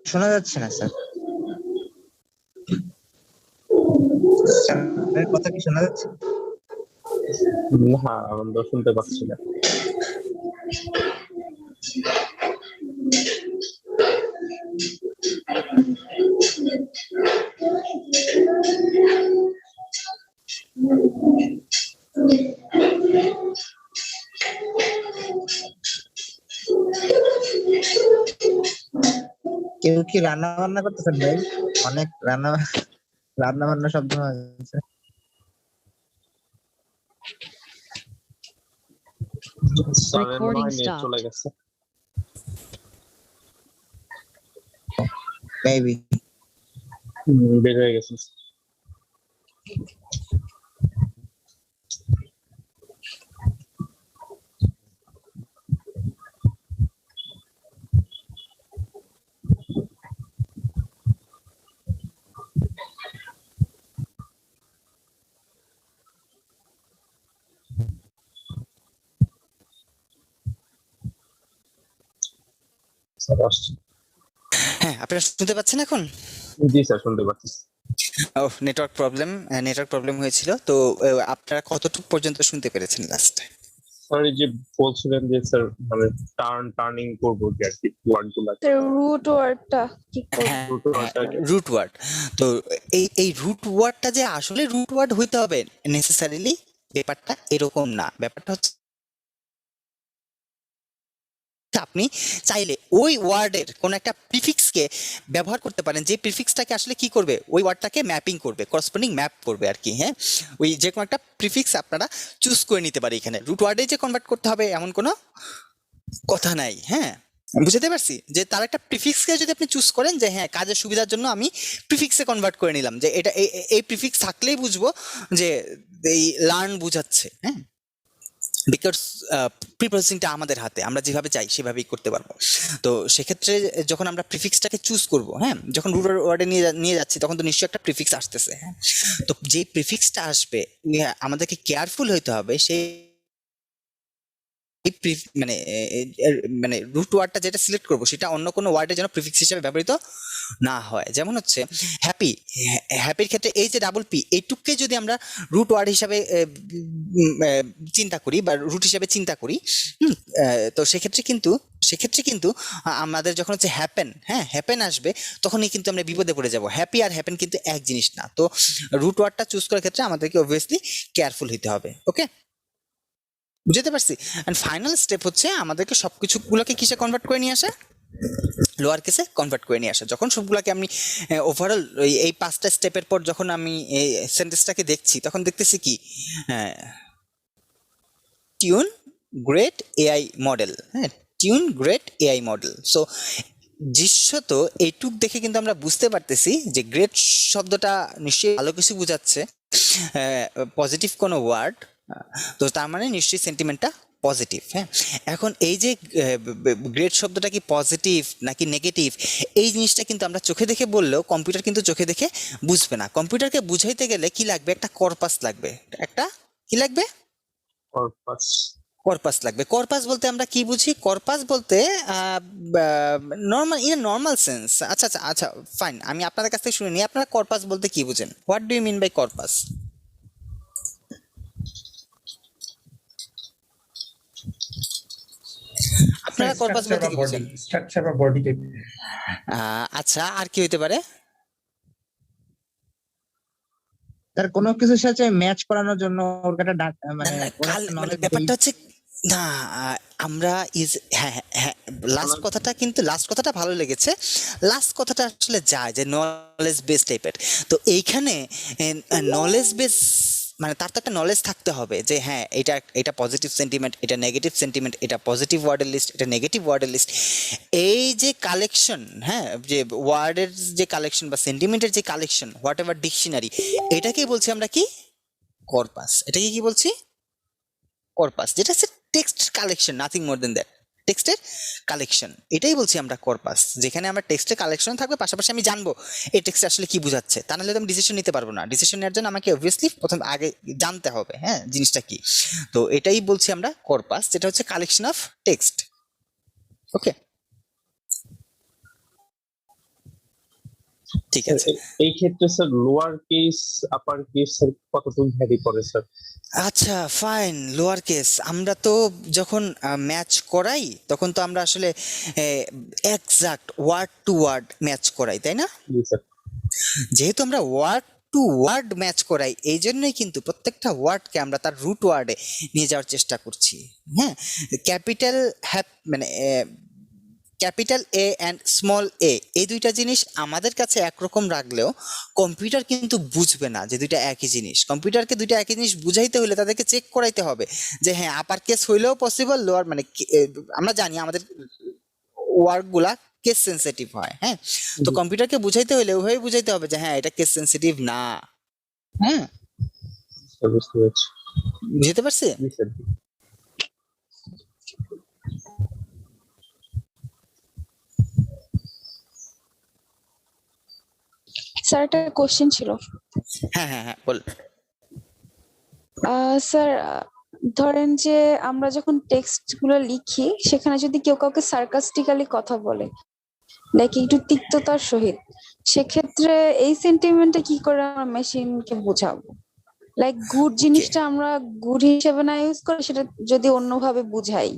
শোনা যাচ্ছে না স্যার, কথা কি শোনা যাচ্ছে? না, আমরা শুনতে পাচ্ছি না। কেউ কি রান্না বান্না করতেছেন ভাই? অনেক রান্না বান্না শব্দ হচ্ছে। Recording net stopped. চলে গেছে। মেবি বের হয়ে গেছে। স্যার আসছে। হ্যাঁ, আপনারা শুনতে পাচ্ছেন এখন? জি স্যার, শুনতে পাচ্ছি। নেটওয়ার্ক প্রবলেম হয়েছিল। তো আপনারা কতটুকু পর্যন্ত শুনতে পেরেছেন লাস্টে? স্যার এই যে বলছিলেন যে স্যার মানে টার্নিং করবো আর কি ওয়ার্ডগুলো, রুট ওয়ার্ডটা কি করব? হ্যাঁ, রুট ওয়ার্ড। তো এই রুট ওয়ার্ডটা যে আসলে রুট ওয়ার্ড হইতে হবে নেসেসারিলি, ব্যাপারটা এরকম না। ব্যাপারটা হচ্ছে আপনি চাইলে ওই ওয়ার্ডের কোন একটা প্রিফিক্সকে ব্যবহার করতে পারেন, যে প্রিফিক্সটাকে আসলে কি করবে, ওই ওয়ার্ডটাকে ম্যাপিং করবে, করসপন্ডিং ম্যাপ করবে আর কি, হ্যাঁ। ওই যে কোনো একটা প্রিফিক্স আপনারা চুজ করে নিতে পারে। এখানে রুট ওয়ার্ডে যে কনভার্ট করতে হবে এমন কোনো কথা নাই, হ্যাঁ। বুঝতে পারছি যে তার একটা প্রিফিক্সকে যদি আপনি চুজ করেন, যে হ্যাঁ কাজের সুবিধার জন্য আমি প্রিফিক্সে কনভার্ট করে নিলাম, যে এটা এই প্রিফিক্স থাকলেই বুঝবো যে এই লার্ন বুঝাচ্ছে, হ্যাঁ, বিকজ প্রিপ্রসেসিংটা আমাদের হাতে, আমরা যেভাবে চাই সেভাবেই করতে পারবো। তো সেক্ষেত্রে যখন আমরা প্রিফিক্সটাকে চুজ করব, হ্যাঁ, যখন রুট ওয়ার্ডে নিয়ে যাচ্ছি, তখন তো নিশ্চয়ই একটা প্রিফিক্স আসতেছে, হ্যাঁ। তো যে প্রিফিক্সটা আসবে আমাদেরকে কেয়ারফুল হইতে হবে, সেই মানে মানে রুট ওয়ার্ডটা যেটা সিলেক্ট করবো সেটা অন্য কোনো ওয়ার্ডের জন্য প্রিফিক্স হিসেবে ব্যবহৃত না হয়। যেমন হচ্ছে হ্যাপি, হ্যাপির ক্ষেত্রে এই যে ডাবল পি এইটুককে যদি আমরা রুট ওয়ার্ড হিসাবে চিন্তা করি বা রুট হিসাবে চিন্তা করি, তো সেক্ষেত্রে কিন্তু আমাদের যখন হচ্ছে হ্যাপেন, হ্যাঁ হ্যাপেন আসবে, তখনই কিন্তু আমরা বিপদে পড়ে যাব। হ্যাপি আর হ্যাপেন কিন্তু এক জিনিস না। তো রুট ওয়ার্ডটা চুজ করার ক্ষেত্রে আমাদেরকে অবভিয়াসলি কেয়ারফুল হতে হবে। ওকে, বুঝতে পারছি। এন্ড ফাইনাল স্টেপ হচ্ছে আমাদেরকে সবকিছুগুলোকে কিসে কনভার্ট করে নিয়ে আসা, লোয়ার কেসে কনভার্ট করে নিয়ে আসা। যখন সবগুলোকে আমি ওভারঅল এই 5টা স্টেপের পর যখন আমি এই সেন্টেন্সটাকে দেখছি, তখন দেখতেছি কি টিউন গ্রেট এআই মডেল, হ্যাঁ tune great AI model. So দৃশ্যত এইটুক দেখে কিন্তু আমরা বুঝতে পারতেছি যে গ্রেট শব্দটা নিশ্চয়ই ভালো কিছু বোঝাচ্ছে, পজিটিভ কোনো ওয়ার্ড, তো তার মানে নিশ্চয়ই সেন্টিমেন্টটা পজিটিভ। হ্যাঁ, এখন এই যে গ্রেট শব্দটা কি পজিটিভ নাকি নেগেটিভ, এই জিনিসটা কিন্তু আমরা চোখে দেখে বললেও কম্পিউটার কিন্তু চোখে দেখে বুঝবে না। কম্পিউটারকে বুঝাইতে গেলে কি লাগবে, একটা কর্পাস লাগবে, একটা কি লাগবে, কর্পাস। কর্পাস লাগবে। কর্পাস বলতে আমরা কি বুঝি, কর্পাস বলতে নর্মাল ইন নর্মাল সেন্স। আচ্ছা আচ্ছা আচ্ছা ফাইন, আমি আপনাদের কাছ থেকে শুনে নিই, আপনারা কর্পাস বলতে কি বুঝেন? What do you mean by corpus? আপনারা কর্পাস বলতে কি বুঝেন? স্ট্রাকচার বা বডি টাইপ। আচ্ছা, আর কি হইতে পারে? তার কোনো কিছুর সাথে ম্যাচ করানোর জন্য ওর একটা মানে ব্যাপারটা হচ্ছে না, আমরা হ্যাঁ লাস্ট কথাটা কিন্তু লাস্ট কথাটা ভালো লেগেছে। লাস্ট কথাটা আসলে যায় যে নলেজ বেস টাইপের। তো এইখানে নলেজ বেস মানে তার তো একটা নলেজ থাকতে হবে যে হ্যাঁ এটা পজিটিভ সেন্টিমেন্ট, এটা নেগেটিভ সেন্টিমেন্ট, এটা পজিটিভ ওয়ার্ডের লিস্ট, এটা নেগেটিভ ওয়ার্ডের লিস্ট। এই যে কালেকশন, হ্যাঁ যে ওয়ার্ডের যে কালেকশন বা সেন্টিমেন্টের যে কালেকশন, হোয়াট এভার ডিকশনারি, এটাকেই বলছি আমরা কি, কর্পাস। এটাকে কি বলছি, কর্পাস, যেটা হচ্ছে text collection, nothing more than that, টেক্সটের কালেকশন, এটাই বলছি আমরা কর্পাস। যেখানে আমরা টেক্সটের কালেকশন থাকবে, পাশাপাশি আমি জানবো এই টেক্সট আসলে কি বোঝাচ্ছে, তা নাহলে তো আমি ডিসিশন নিতে পারবো না। ডিসিশন নেওয়ার জন্য আমাকে অবভিয়াসলি প্রথম আগে জানতে হবে হ্যাঁ জিনিসটা কি। তো এটাই বলছি আমরা কর্পাস, যেটা হচ্ছে কালেকশন অফ টেক্সট। ওকে, ঠিক আছে। এই ক্ষেত্রে sir lower case upper case কতটুকু ভ্যারি করে স্যার? আচ্ছা ফাইন, লোয়ার কেস আমরা তো যখন ম্যাচ করাই তখন তো আমরা আসলে exact word to word match করাই, তাই না? জি স্যার। যেহেতু আমরা ওয়ার্ড টু ওয়ার্ড ম্যাচ করাই, এই জন্যই কিন্তু প্রত্যেকটা ওয়ার্ডকে আমরা তার রুট ওয়ার্ডে নিয়ে যাওয়ার চেষ্টা করছি। হ্যাঁ, ক্যাপিটাল মানে ক্যাপিটাল এ অ্যান্ড স্মল এ, এই দুইটা জিনিস আমাদের কাছে একরকম রাখলেও কম্পিউটার কিন্তু বুঝবে না যে দুইটা একই জিনিস। কম্পিউটারকে দুইটা একই জিনিস বুঝাইতে হলে তাদেরকে চেক করাইতে হবে যে হ্যাঁ আপার কেস হইলেও পসিবল, লোয়ার মানে আমরা জানি আমাদের ওয়ার্ডগুলা কেস সেন্সিটিভ হয়। হ্যাঁ, তো কম্পিউটারকে বুঝাইতে হলে ওইভাবে বুঝাইতে হবে যে হ্যাঁ এটা কেস সেন্সিটিভ না। হ্যাঁ, বুঝতে পেরেছি। বুঝতে পারছি। জি স্যার। স্যার একটা কোশ্চেন ছিল। হ্যাঁ হ্যাঁ হ্যাঁ বল। স্যার ধরেন যে আমরা যখন টেক্সট গুলো লিখি, সেখানে যদি কেউ কাউকে সার্কাস্টিক্যালি কথা বলে, লাইক একটু তিক্ততার সহিত, সেক্ষেত্রে এই সেন্টিমেন্টটা কি করে আমরা মেশিনকে বোঝাবো? লাইক গুড জিনিসটা আমরা গুড হিসেবে না ইউজ করে সেটা যদি অন্যভাবে বুঝাই,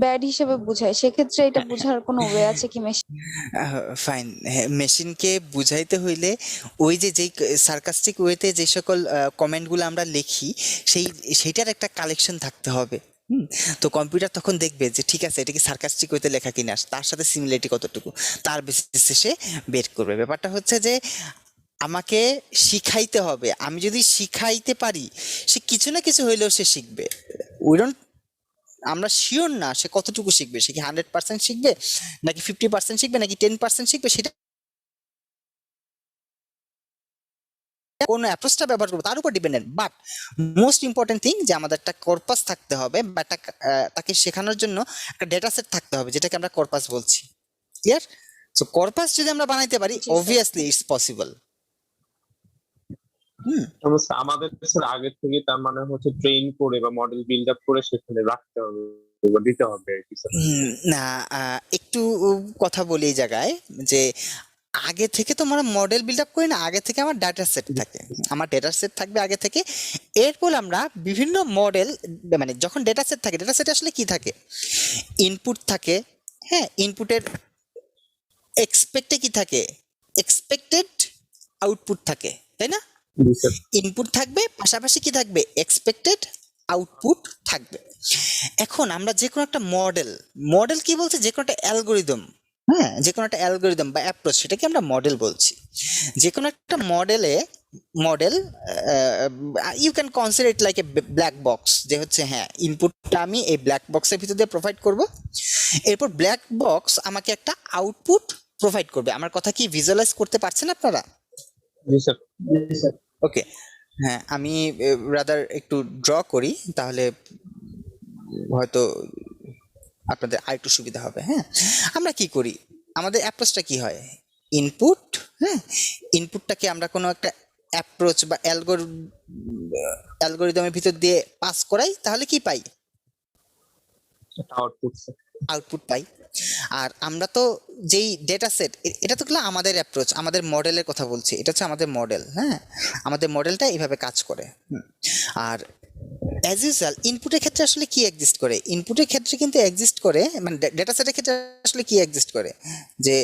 ব্যাড হিসেবে বুঝাই, সেক্ষেত্রে এটা বোঝার কোনো ওয়ে আছে কি মেশিন? ফাইন, মেশিনকে বুঝাইতে হইলে ওই যে যেই সার্কাস্টিক ওয়েতে যে সকল কমেন্টগুলো আমরা লিখি সেইটার একটা কালেকশন থাকতে হবে। তো কম্পিউটার তখন দেখবে যে ঠিক আছে এটা কি সার্কাস্টিক ওয়েতে লেখা কিনা, তার সাথে সিমিলারিটি কতটুকু, তার বেসিসে সে বের করবে। ব্যাপারটা হচ্ছে যে আমাকে শিখাইতে হবে, আমি যদি শিখাইতে পারি সে কিছু না কিছু হইলেও সে শিখবে। উই ডোন্ট, আমরা শিওর না সে কতটুকু শিখবে, সে কি 100% শিখবে নাকি 50% শিখবে নাকি 10% শিখবে, সেটা কোন অ্যাপ্রোচটা ব্যবহার করবো তার উপর dependent. But most important thing যে আমাদের একটা কর্পাস থাকতে হবে, বা তাকে শেখানোর জন্য একটা ডেটা সেট থাকতে হবে, যেটাকে আমরা কর্পাস বলছি। ক্লিয়ার? সো কর্পাস যদি আমরা বানাইতে পারি, অবভিয়াসলি ইটস পসিবল। অবশ্য আমাদের দেশের আগে থেকে তার মানে হচ্ছে ট্রেন করে বা মডেল বিল্ড আপ করে সেখানে রাখতে হবে বা দিতে হবে আর কি স্যার। না, একটু কথা বলি এই জায়গায় যে আগে থেকে তো আমরা মডেল বিল্ড আপ করি না, আগে থেকে আমার ডাটা সেট থাকে, আমার ডেটা সেট থাকবে আগে থেকে। এরপর আমরা বিভিন্ন মডেল, মানে যখন ডেটা সেট থাকে, ডেটা সেট আসলে কি থাকে, ইনপুট থাকে, হ্যাঁ, ইনপুটের এক্সপেক্টে কি থাকে, এক্সপেক্টেড আউটপুট থাকে, তাই না? জি স্যার। ইনপুট থাকবে, পাশাপাশি কি থাকবে, এক্সপেক্টেড আউটপুট থাকবে। এখন আমরা যে কোনো একটা মডেল কি বলছে, যে কোনো একটা অ্যালগোরিদম, হ্যাঁ, যে কোনো একটা অ্যালগোরিদম বা অ্যাপ্রোচ, সেটাকে আমরা মডেল বলছি। যে কোনো একটা model you can consider it like a black box, যে হচ্ছে হ্যাঁ, ইনপুটটা আমি এই ব্ল্যাক বক্সের ভিতর দিয়ে প্রোভাইড করব, এরপর ব্ল্যাক বক্স আমাকে একটা আউটপুট প্রোভাইড করবে। আমার কথা কি ভিজুয়ালাইজ করতে পারছেন আপনারা? জি স্যার। ওকে, হ্যাঁ, আমি রাদার একটু ড্র করি, তাহলে হয়তো আপনাদের আরেকটু সুবিধা হবে। হ্যাঁ, আমরা কি করি, আমাদের অ্যাপ্রোচটা কি হয়, ইনপুট, হ্যাঁ, ইনপুটটাকে আমরা কোনো একটা অ্যাপ্রোচ বা অ্যালগোরিদমের ভিতর দিয়ে পাস করাই, তাহলে কি পাই, আউটপুট স্যার। আউটপুট পাই। আর আমরা তো যেই ডেটা সেট, এটা তো গেলো আমাদের অ্যাপ্রোচ, আমাদের মডেলের কথা বলছি, এটা হচ্ছে আমাদের মডেল। হ্যাঁ, আমাদের মডেলটা এইভাবে কাজ করে। আর অ্যাজ ইউজুয়াল ইনপুটের ক্ষেত্রে আসলে কি এক্সিস্ট করে, ইনপুটের ক্ষেত্রে কিন্তু এক্সিস্ট করে, মানে ডেটা সেটের ক্ষেত্রে আসলে কি এক্সিস্ট করে, যে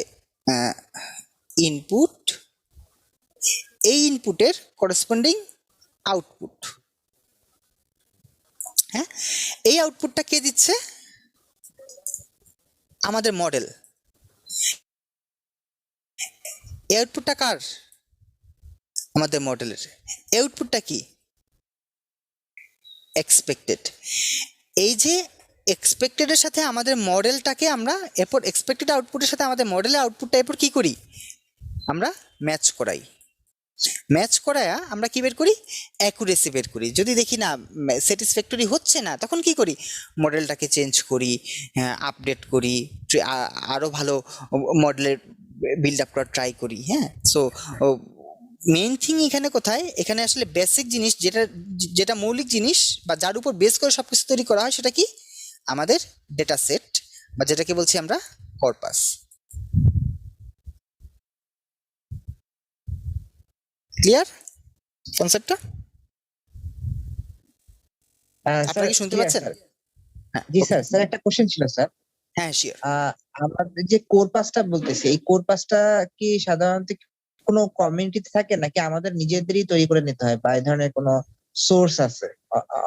ইনপুট, এই ইনপুটের করেসপন্ডিং আউটপুট। হ্যাঁ, এই আউটপুটটা কে দিচ্ছে, আমাদের মডেল। এই আউটপুটটা কার, আমাদের মডেলের। এই আউটপুটটা কি, এক্সপেক্টেড। এই যে এক্সপেক্টেডের সাথে আমাদের মডেলটাকে আমরা, এরপর এক্সপেক্টেড আউটপুটের সাথে আমাদের মডেলের আউটপুটটা এরপর কি করি, আমরা ম্যাচ করাই। ম্যাচ করায়া আমরা কি বের করি, অ্যাকুরেসি বের করি। যদি দেখি না স্যাটিসফ্যাক্টরি হচ্ছে না, তখন কি করি, মডেলটাকে চেঞ্জ করি, আপডেট করি, আরো ভালো মডেলের বিল্ড আপ করার ট্রাই করি। হ্যাঁ, সো মেইন থিং এখানে কোথায়, এখানে আসলে বেসিক জিনিস, যেটা মৌলিক জিনিস বা যার উপর বেস করে সবকিছু তৈরি করা হয়, সেটা কি, আমাদের ডেটা সেট, বা যেটাকে বলছি আমরা কর্পাস। ক্লিয়ার কনসেপ্টটা? আপনারা কি শুনতে পাচ্ছেন? জি স্যার, স্যার একটা কোশ্চেন ছিল স্যার। হ্যাঁ, শিওর। আমাদের যে কোরপাসটা বলতেছি, এই কোরপাসটা কি সাধারণত কোনো কমিউনিটিতে থাকে, নাকি আমাদের নিজেদেরই তৈরি করে নিতে হয়, বা এই ধরনের কোনো সোর্স আছে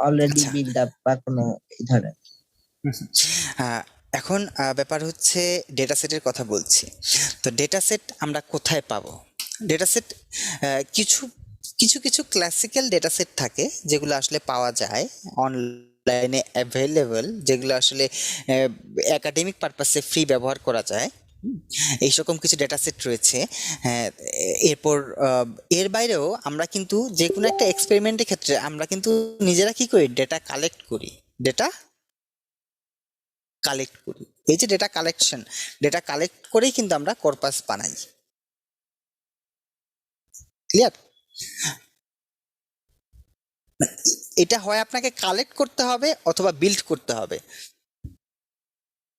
অলরেডি আচ্ছা। বিল্ড আপ বা কোনো এই ধরনের? এখন ব্যাপার হচ্ছে ডেটা সেটের কথা বলছি। তো ডেটা সেট আমরা কোথায় পাবো, ডেটা সেট কিছু কিছু কিছু ক্লাসিক্যাল ডেটা সেট থাকে, যেগুলো আসলে পাওয়া যায় অনলাইনে অ্যাভেলেবল, যেগুলো আসলে একাডেমিক পারপাসে ফ্রি ব্যবহার করা যায়। এই রকম কিছু ডেটা সেট রয়েছে। এরপর এর বাইরেও আমরা কিন্তু যে কোনো একটা এক্সপেরিমেন্টের ক্ষেত্রে আমরা কিন্তু নিজেরা কি করি, ডেটা কালেক্ট করি। এই যে ডেটা কালেক্ট করেই কিন্তু আমরা কর্পাস বানাই। ক্লিয়ার? এটা হয় আপনাকে কালেক্ট করতে হবে অথবা বিল্ড করতে হবে,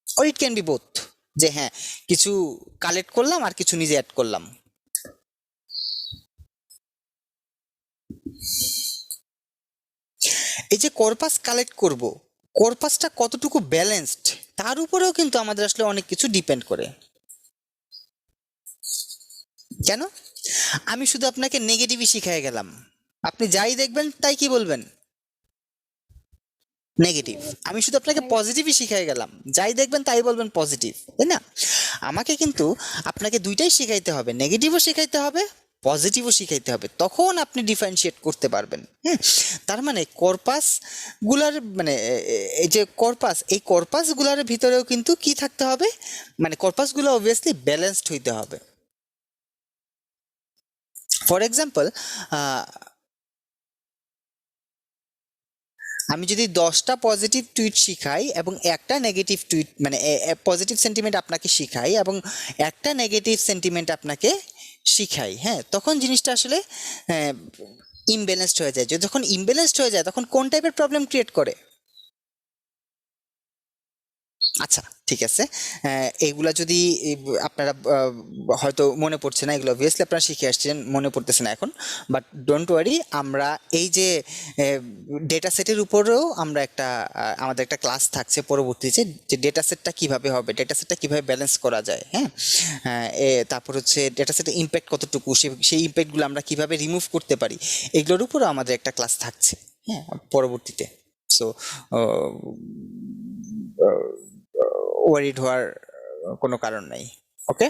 or it can be both, যে হ্যাঁ, কিছু কালেক্ট করলাম আর কিছু নিজে অ্যাড করলাম। এই যে কর্পাস কালেক্ট করব, কর্পাসটা কতটুকু ব্যালেন্সড, তার উপরেও কিন্তু আমাদের আসলে অনেক কিছু ডিপেন্ড করে। কেন? আমি শুধু আপনাকে নেগেটিভই শিখাই গেলাম, আপনি যাই দেখবেন তাই কি বলবেন, নেগেটিভ। আমি শুধু আপনাকে পজিটিভই শিখাই গেলাম, যাই দেখবেন তাই বলবেন পজিটিভ, তাই না? আমাকে কিন্তু আপনাকে দুইটাই শিখাইতে হবে, নেগেটিভও শিখাইতে হবে, পজিটিভও শিখাইতে হবে, তখন আপনি ডিফারেন্সিয়েট করতে পারবেন। হ্যাঁ, তার মানে কর্পাস গুলার, মানে এই যে কর্পাস, এই কর্পাস গুলার ভিতরেও কিন্তু কি থাকতে হবে, মানে কর্পাস গুলো অবভিয়াসলি ব্যালেন্সড হইতে হবে। ফর এক্সাম্পল, আমি যদি 10টা পজিটিভ টুইট শিখাই এবং একটা নেগেটিভ টুইট, মানে পজিটিভ সেন্টিমেন্ট আপনাকে শিখাই এবং একটা নেগেটিভ সেন্টিমেন্ট আপনাকে শিখাই, হ্যাঁ, তখন জিনিসটা আসলে ইমব্যালেন্সড হয়ে যায়। যখন ইমব্যালেন্সড হয়ে যায় তখন কোন টাইপের প্রবলেম ক্রিয়েট করে? আচ্ছা, ঠিক আছে। এইগুলা যদি আপনারা হয়তো মনে পড়ছে না, এগুলো অবভিয়াসলি আপনারা শিখে আসছেন, মনে পড়তেছে না এখন, বাট ডোন্ট ওয়ারি, আমরা এই যে ডেটা সেটের উপরেও আমরা একটা আমাদের একটা ক্লাস থাকছে পরবর্তীতে, যে ডেটা সেটটা কিভাবে হবে, ডেটা সেটটা কিভাবে ব্যালেন্স করা যায়, হ্যাঁ, তারপর হচ্ছে ডেটা সেটের ইম্প্যাক্ট কতটুকু, সেই ইম্প্যাক্টগুলো আমরা কিভাবে রিমুভ করতে পারি, এগুলোর উপরও আমাদের একটা ক্লাস থাকছে, হ্যাঁ, পরবর্তীতে। সো ওয়ারিড হওয়ার কোনো কারণ নাই। ওকে,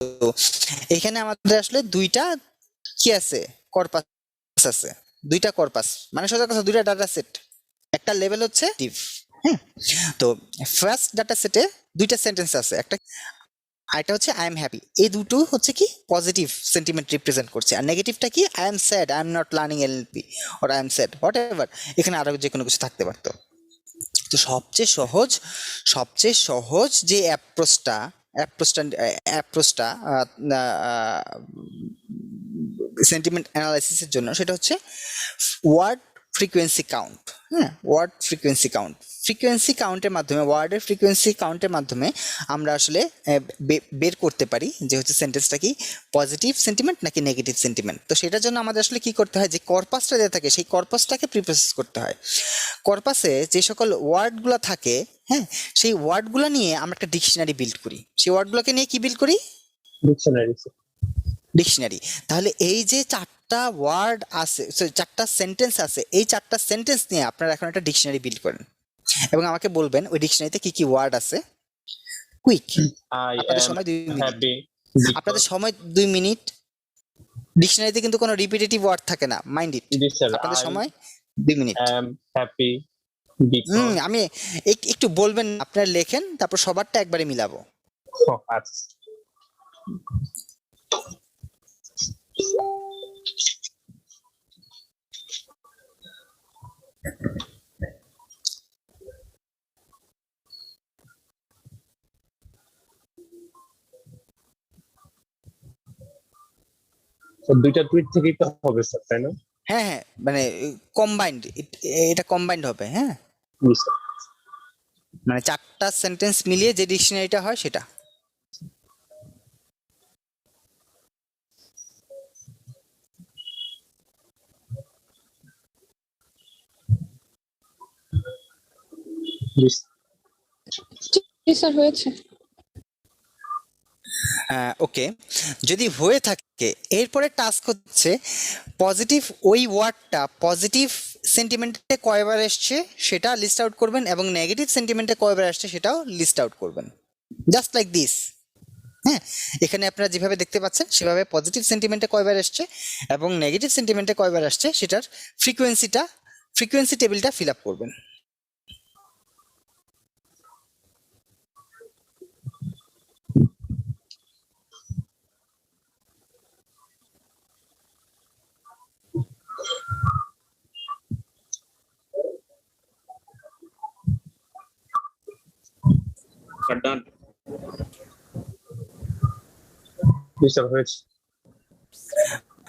তো এখানে আমাদের আসলে দুইটা কি আছে, কর্পাস আছে, দুইটা কর্পাস, মানে সোজা কথা দুইটা ডাটা সেট। একটা লেভেল হচ্ছে div, হ্যাঁ, তো ফার্স্ট ডাটা সেটে দুইটা সেন্টেন্স আছে, একটা আরেকটা হচ্ছে আই এম হ্যাপি। এই দুটো হচ্ছে কি পজিটিভ সেন্টিমেন্ট রিপ্রেজেন্ট করছে, আর নেগেটিভটা কি I am sad, I am not learning LLP, or I am sad, what ever, এখানে আরো যে কোনো কিছু থাকতে পারতো। তো সবচেয়ে সহজ যে অ্যাপ্রোচটা সেন্টিমেন্ট অ্যানালাইসিসের জন্য, সেটা হচ্ছে ওয়ার্ড ফ্রিকোয়েন্সি কাউন্ট। হ্যাঁ, ওয়ার্ড ফ্রিকোয়েন্সি কাউন্টের মাধ্যমে, ওয়ার্ডের ফ্রিকোয়েন্সি কাউন্টের মাধ্যমে আমরা আসলে বের করতে পারি যে হচ্ছে সেন্টেন্সটা কি পজিটিভ সেন্টিমেন্ট নাকি নেগেটিভ সেন্টিমেন্ট। তো সেটার জন্য আমাদের আসলে কি করতে হয়, যে কর্পাসটা দেওয়া থাকে সেই কর্পাসটাকে প্রিপ্রসেস করতে হয়। কর্পাসে যে সকল ওয়ার্ডগুলো থাকে, হ্যাঁ, সেই ওয়ার্ডগুলো নিয়ে আমরা একটা ডিকশনারি বিল্ড করি। সেই ওয়ার্ডগুলোকে নিয়ে কি বিল্ড করি? ডিকশনারি। তাহলে এই যে চারটা ওয়ার্ড আছে, চারটা সেন্টেন্স আছে, এই চারটা সেন্টেন্স নিয়ে আপনারা এখন একটা ডিকশনারি বিল্ড করেন এবং আমাকে বলবেন ওই ডিকশনারিতে কি কি ওয়ার্ড আছে। কুইক, আপনাদের সময় 2 মিনিট, আপনাদের সময় 2 মিনিট। ডিকশনারিতে কিন্তু কোনো রিপিটেটিভ ওয়ার্ড থাকে না, মাইন্ড ইট। আপনাদের সময় 2 মিনিট। হ্যাপি, আমি একটু বলবেন, আপনারা লেখেন, তারপর সবারটা একবারে মিলাবো। আচ্ছা, দুইটা টুইট থেকেই তো হবে স্যার, তাই না? হ্যাঁ হ্যাঁ, মানে কম্বাইন্ড, এটা কম্বাইন্ড হবে। হ্যাঁ, মানে চারটা সেন্টেন্স মিলিয়ে যে ডিকশনারিটা হয় সেটা। স্যার হয়েছে। ওকে, যদি হয়ে থাকে এরপরে টাস্ক হচ্ছে পজিটিভ, ওই ওয়ার্ডটা পজিটিভ সেন্টিমেন্টে কয়বার এসছে সেটা লিস্ট আউট করবেন এবং নেগেটিভ সেন্টিমেন্টে কয়বার আসছে সেটাও লিস্ট আউট করবেন, জাস্ট লাইক দিস। হ্যাঁ, এখানে আপনারা যেভাবে দেখতে পাচ্ছেন সেভাবে পজিটিভ সেন্টিমেন্টে কয়বার আসছে এবং নেগেটিভ সেন্টিমেন্টে কয়বার আসছে সেটার ফ্রিকোয়েন্সি টেবিলটা ফিল আপ করবেন। ডান।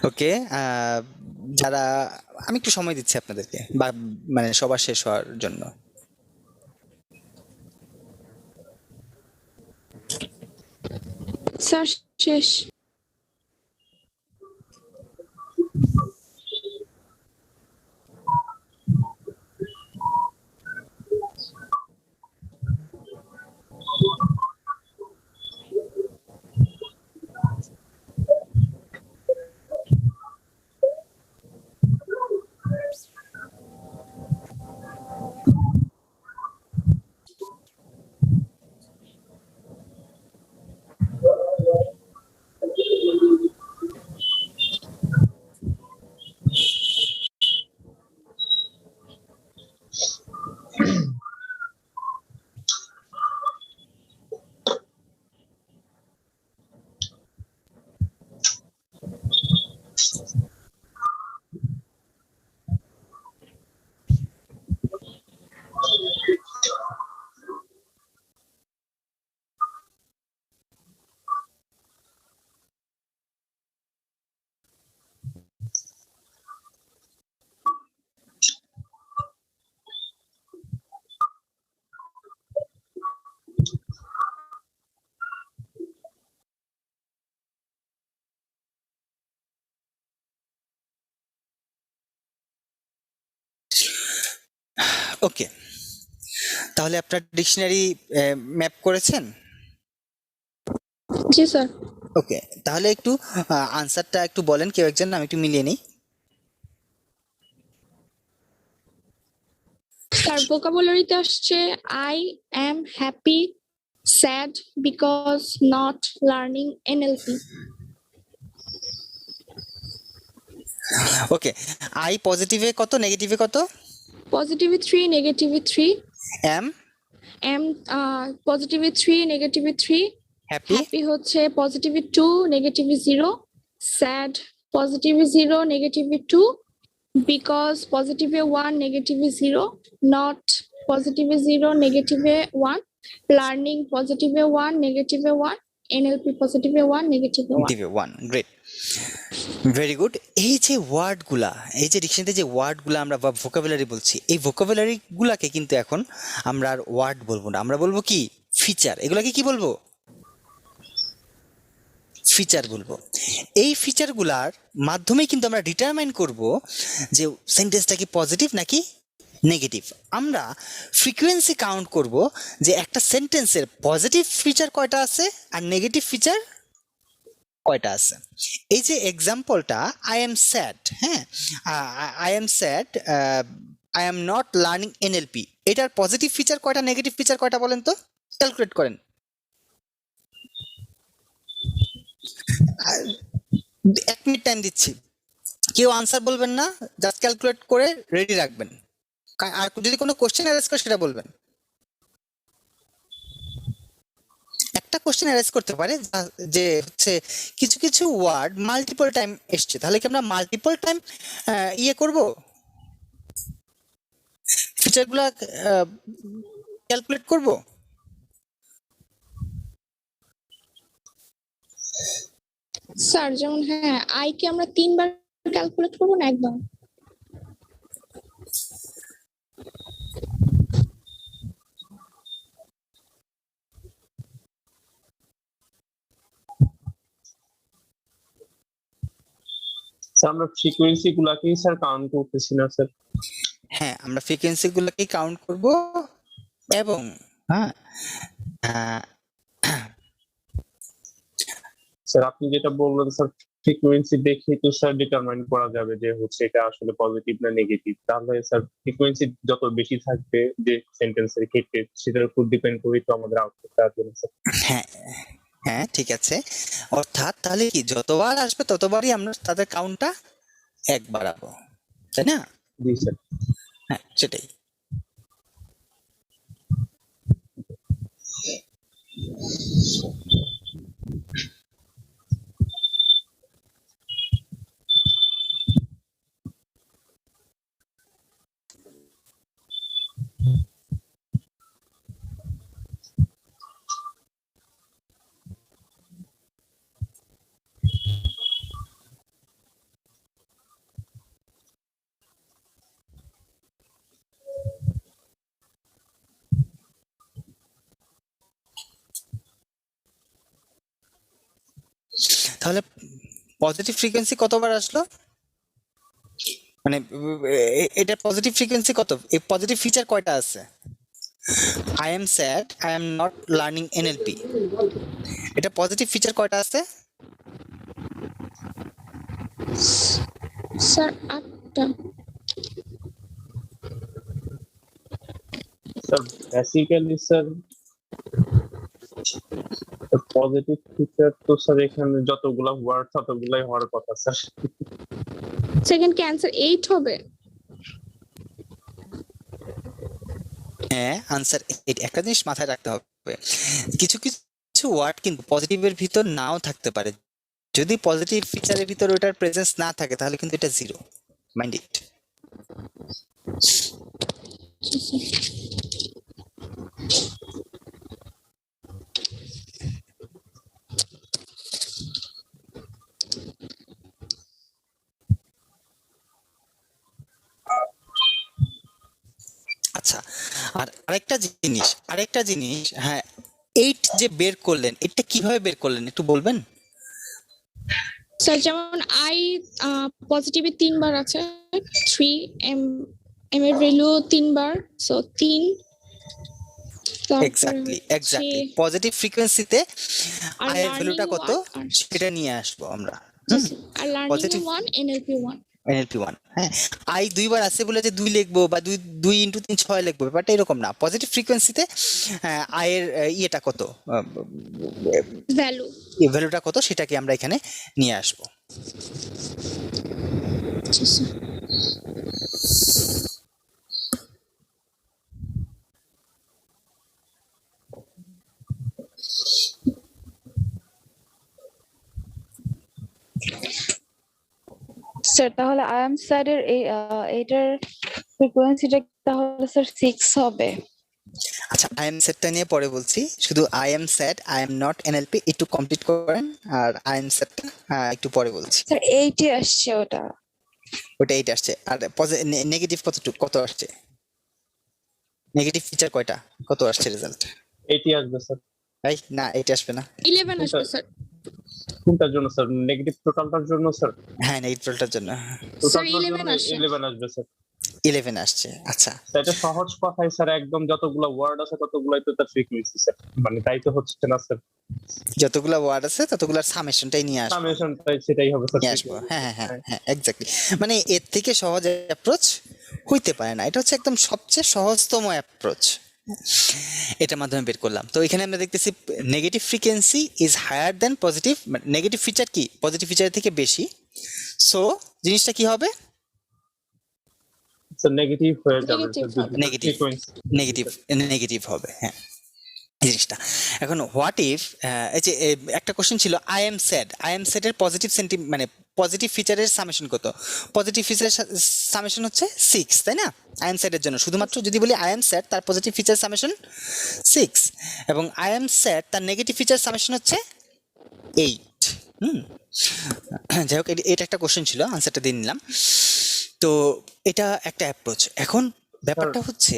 ওকে, যারা, আমি একটু সময় দিচ্ছি আপনাদেরকে, বা মানে সবার শেষ হওয়ার জন্য। স্যার শেষ। ওকে, তাহলে আপনার ডিকশনারি ম্যাপ করেছেন? জি স্যার। ওকে, তাহলে একটু আনসারটা একটু বলেন কেউ একজন, আমি একটু মিলিয়ে নিই। স্যার ভোকাবুলারিতে আসছে I am happy sad because not learning NLP. Okay, I পজিটিভে কত, নেগেটিভে কত? পজিটিভে 3 নেগেটিভে 3। এম এম পজিটিভে 3 নেগেটিভে 3। হ্যাপি হ্যাপি হচ্ছে পজিটিভে 2 নেগেটিভে 0। স্যাড পজিটিভে 0 নেগেটিভে 2 বিকজ পজিটিভে 1 নেগেটিভে 0। নট পজিটিভে 0 নেগেটিভে 1। লার্নিং পজিটিভে 1 নেগেটিভে 1। এনএলপি পজিটিভে 1 নেগেটিভে 1। নেগেটিভে 1, গ্রেট, ভেরি গুড। এই যে ওয়ার্ডগুলা, এই যে ডিকশনারিতে যে ওয়ার্ডগুলা আমরা বা ভোকাবুলারি বলছি, এই ভোকাবুলারি গুলাকে কিন্তু এখন আমরা আর ওয়ার্ড বলবো না, আমরা বলবো কি ফিচার। এগুলাকে কি বলবো? ফিচার বলবো। এই ফিচারগুলার মাধ্যমে কিন্তু আমরা ডিটারমাইন করব যে সেন্টেন্সটা কি পজিটিভ নাকি নেগেটিভ। আমরা ফ্রিকোয়েন্সি কাউন্ট করব যে একটা সেন্টেন্সের পজিটিভ ফিচার কয়টা আছে আর নেগেটিভ ফিচার কয়টা আছে। এই যে এক্সাম্পলটা আই এম স্যাড, হ্যাঁ, I am sad, I am not learning NLP, এটার পজিটিভ ফিচার কয়টা, নেগেটিভ ফিচার কয়টা বলেন তো, ক্যালকুলেট করেন। 1 মিনিট টাইম দিচ্ছি, কেউ আনসার বলবেন না, জাস্ট ক্যালকুলেট করে রেডি রাখবেন। আর যদি কোনো কোশ্চেন অ্যারেজ করে সেটা বলবেন। একটা কোশ্চেন অ্যারেজ করতে পারে যে হচ্ছে কিছু কিছু ওয়ার্ড মাল্টিপল টাইম এসছে, তাহলে কি আমরা মাল্টিপল টাইম ইয়ে করব, ফিচারগুলো ক্যালকুলেট করব? স্যার যেমন হ্যাঁ আই কে আমরা 3 বার ক্যালকুলেট করব না একবার? স্যার আমরা ফ্রিকোয়েন্সি গুলাকেই স্যার কাউন্ট করতেছি না স্যার। হ্যাঁ, আমরা ফ্রিকোয়েন্সি গুলোকে কাউন্ট করব এবং হ্যাঁ স্যার আপনি যেটা বললেন স্যার ফ্রিকোয়েন্সি দেখে তো স্যার ডিটারমাইন করা যাবে যে হচ্ছে এটা আসলে পজিটিভ না নেগেটিভ। তাহলে স্যার ফ্রিকোয়েন্সি যত বেশি থাকবে যে সেন্টেন্সের ক্ষেত্রে সেটার উপর ডিপেন্ড করে তো আমাদের আউটপুটটা আসবে স্যার। হ্যাঁ হ্যাঁ ঠিক আছে, অর্থাৎ তাহলে কি যতবার আসবে ততবারই আমরা তাদের কাউন্টটা 1 বাড়াবো, তাই না? জি স্যার। হ্যাঁ সেটাই। তাহলে পজিটিভ ফ্রিকোয়েন্সি কতবার আসলো, মানে এটা পজিটিভ ফ্রিকোয়েন্সি কত, এই পজিটিভ ফিচার কয়টা আছে? I am sad, I am not learning NLP, এটা পজিটিভ ফিচার কয়টা আছে? স্যার 8টা। Sir basically sir positive feature তো স্যার এখানে যতগুলা ওয়ার্ড ততগুলাই হওয়ার কথা স্যার। সেকেন্ড কি অ্যানসার 8 হবে? হ্যাঁ আনসার 8। একটা জিনিস মাথায় রাখতে হবে, কিছু কিছু ওয়ার্ড কিন্তু পজিটিভের ভিতর নাও থাকতে পারে, যদি পজিটিভ ফিচারের ভিতর ওটার প্রেজেন্স না থাকে তাহলে কিন্তু এটা 0, মাইন্ড ইট। আচ্ছা, আর আরেকটা জিনিস, হ্যাঁ 8 যে বের করলেন, এটা কিভাবে বের করলেন একটু বলবেন? স্যার যেমন আই পজিটিভে 3 বার আছে, 3 এম m এর ভ্যালু 3 বার, সো 3। এক্স্যাক্টলি পজিটিভ ফ্রিকোয়েন্সিতে আর আই এর ভ্যালুটা learning কত one সেটা নিয়ে আসবো আমরা। Are learning Positive- 1 NLP 1। NLP 1, হ্যাঁ আই দুইবার আছে বলে যে 2 লিখবো বা 2 ইনটু 3 6 লিখবো, ব্যাপারটা এরকম না। পজিটিভ ফ্রিকোয়েন্সিতে আই এর ইয়েটা কত, ভ্যালু এই ভ্যালুটা কত সেটাকে আমরা এখানে নিয়ে আসবো। স্যার তাহলে আই এম স্যার এর এইটার ফ্রিকোয়েন্সিটা তাহলে স্যার 6 হবে। আচ্ছা আই এম সেটটা নিয়ে পরে বলছি, শুধু I am said I am not NLP একটু কমপ্লিট করেন, আর আই এম সেটটা একটু পরে বলছি। স্যার 8 আসছে ওটা। ওটা 8 আসছে, আর নেগেটিভ কত আসছে? নেগেটিভ ফিচার কয়টা, কত আসছে রেজাল্ট? 80 আসবে স্যার। এই না 8 আসবে না। 11 আসবে স্যার। কোনটার জন্য স্যার? নেগেটিভ টোটালটার জন্য স্যার? হ্যাঁ নেগেটিভ ভোল্টটার জন্য স্যার টোটালটার 11 জন্য আসছে। 11 আসবে স্যার। 11 আসছে। আচ্ছা এটা সহজ কথাই স্যার, একদম যতগুলো ওয়ার্ড আছে ততগুলাই তো তার ফ্রিকোয়েন্সি স্যার, মানে তাই তো হচ্ছে না স্যার। যতগুলো ওয়ার্ড আছে ততগুলোর সামেশনটাই নিয়ে আসবো, সামেশনটাই সেটাই হবে স্যার। নিয়ে আসবো। হ্যাঁ হ্যাঁ হ্যাঁ হ্যাঁ এক্স্যাক্টলি, মানে এর থেকে সহজ অ্যাপ্রোচ হইতে পারে না, এটা হচ্ছে একদম সবচেয়ে সহজতম অ্যাপ্রোচ। এটার মাধ্যমে বের করলাম। তো এখানে আমরা দেখতেছি negative frequency is higher than positive, negative feature কি পজিটিভ ফিচারের থেকে বেশি, সো জিনিসটা কি হবে? স্যার নেগেটিভ হয়ে যাবে Negative স্যার, হবে। নেগেটিভ নেগেটিভ হবে, হ্যাঁ জিনিসটা। এখন হোয়াট ইফ এই যে একটা কোশ্চেন ছিল আই এম স্যাড এর পজিটিভ মানে পজিটিভ ফিচারের সামেশন কত? পজিটিভ ফিচারের সামেশন হচ্ছে 6, তাই না? আই এম স্যাড এর জন্য শুধুমাত্র যদি বলি আই এম স্যাড তার পজিটিভ ফিচার সামেশন 6, এবং আই এম স্যাড তার নেগেটিভ ফিচার সামেশন হচ্ছে 8। যাই হোক এটা একটা কোশ্চেন ছিল, আনসারটা দিয়ে নিলাম। তো এটা একটা অ্যাপ্রোচ। এখন ব্যাপারটা হচ্ছে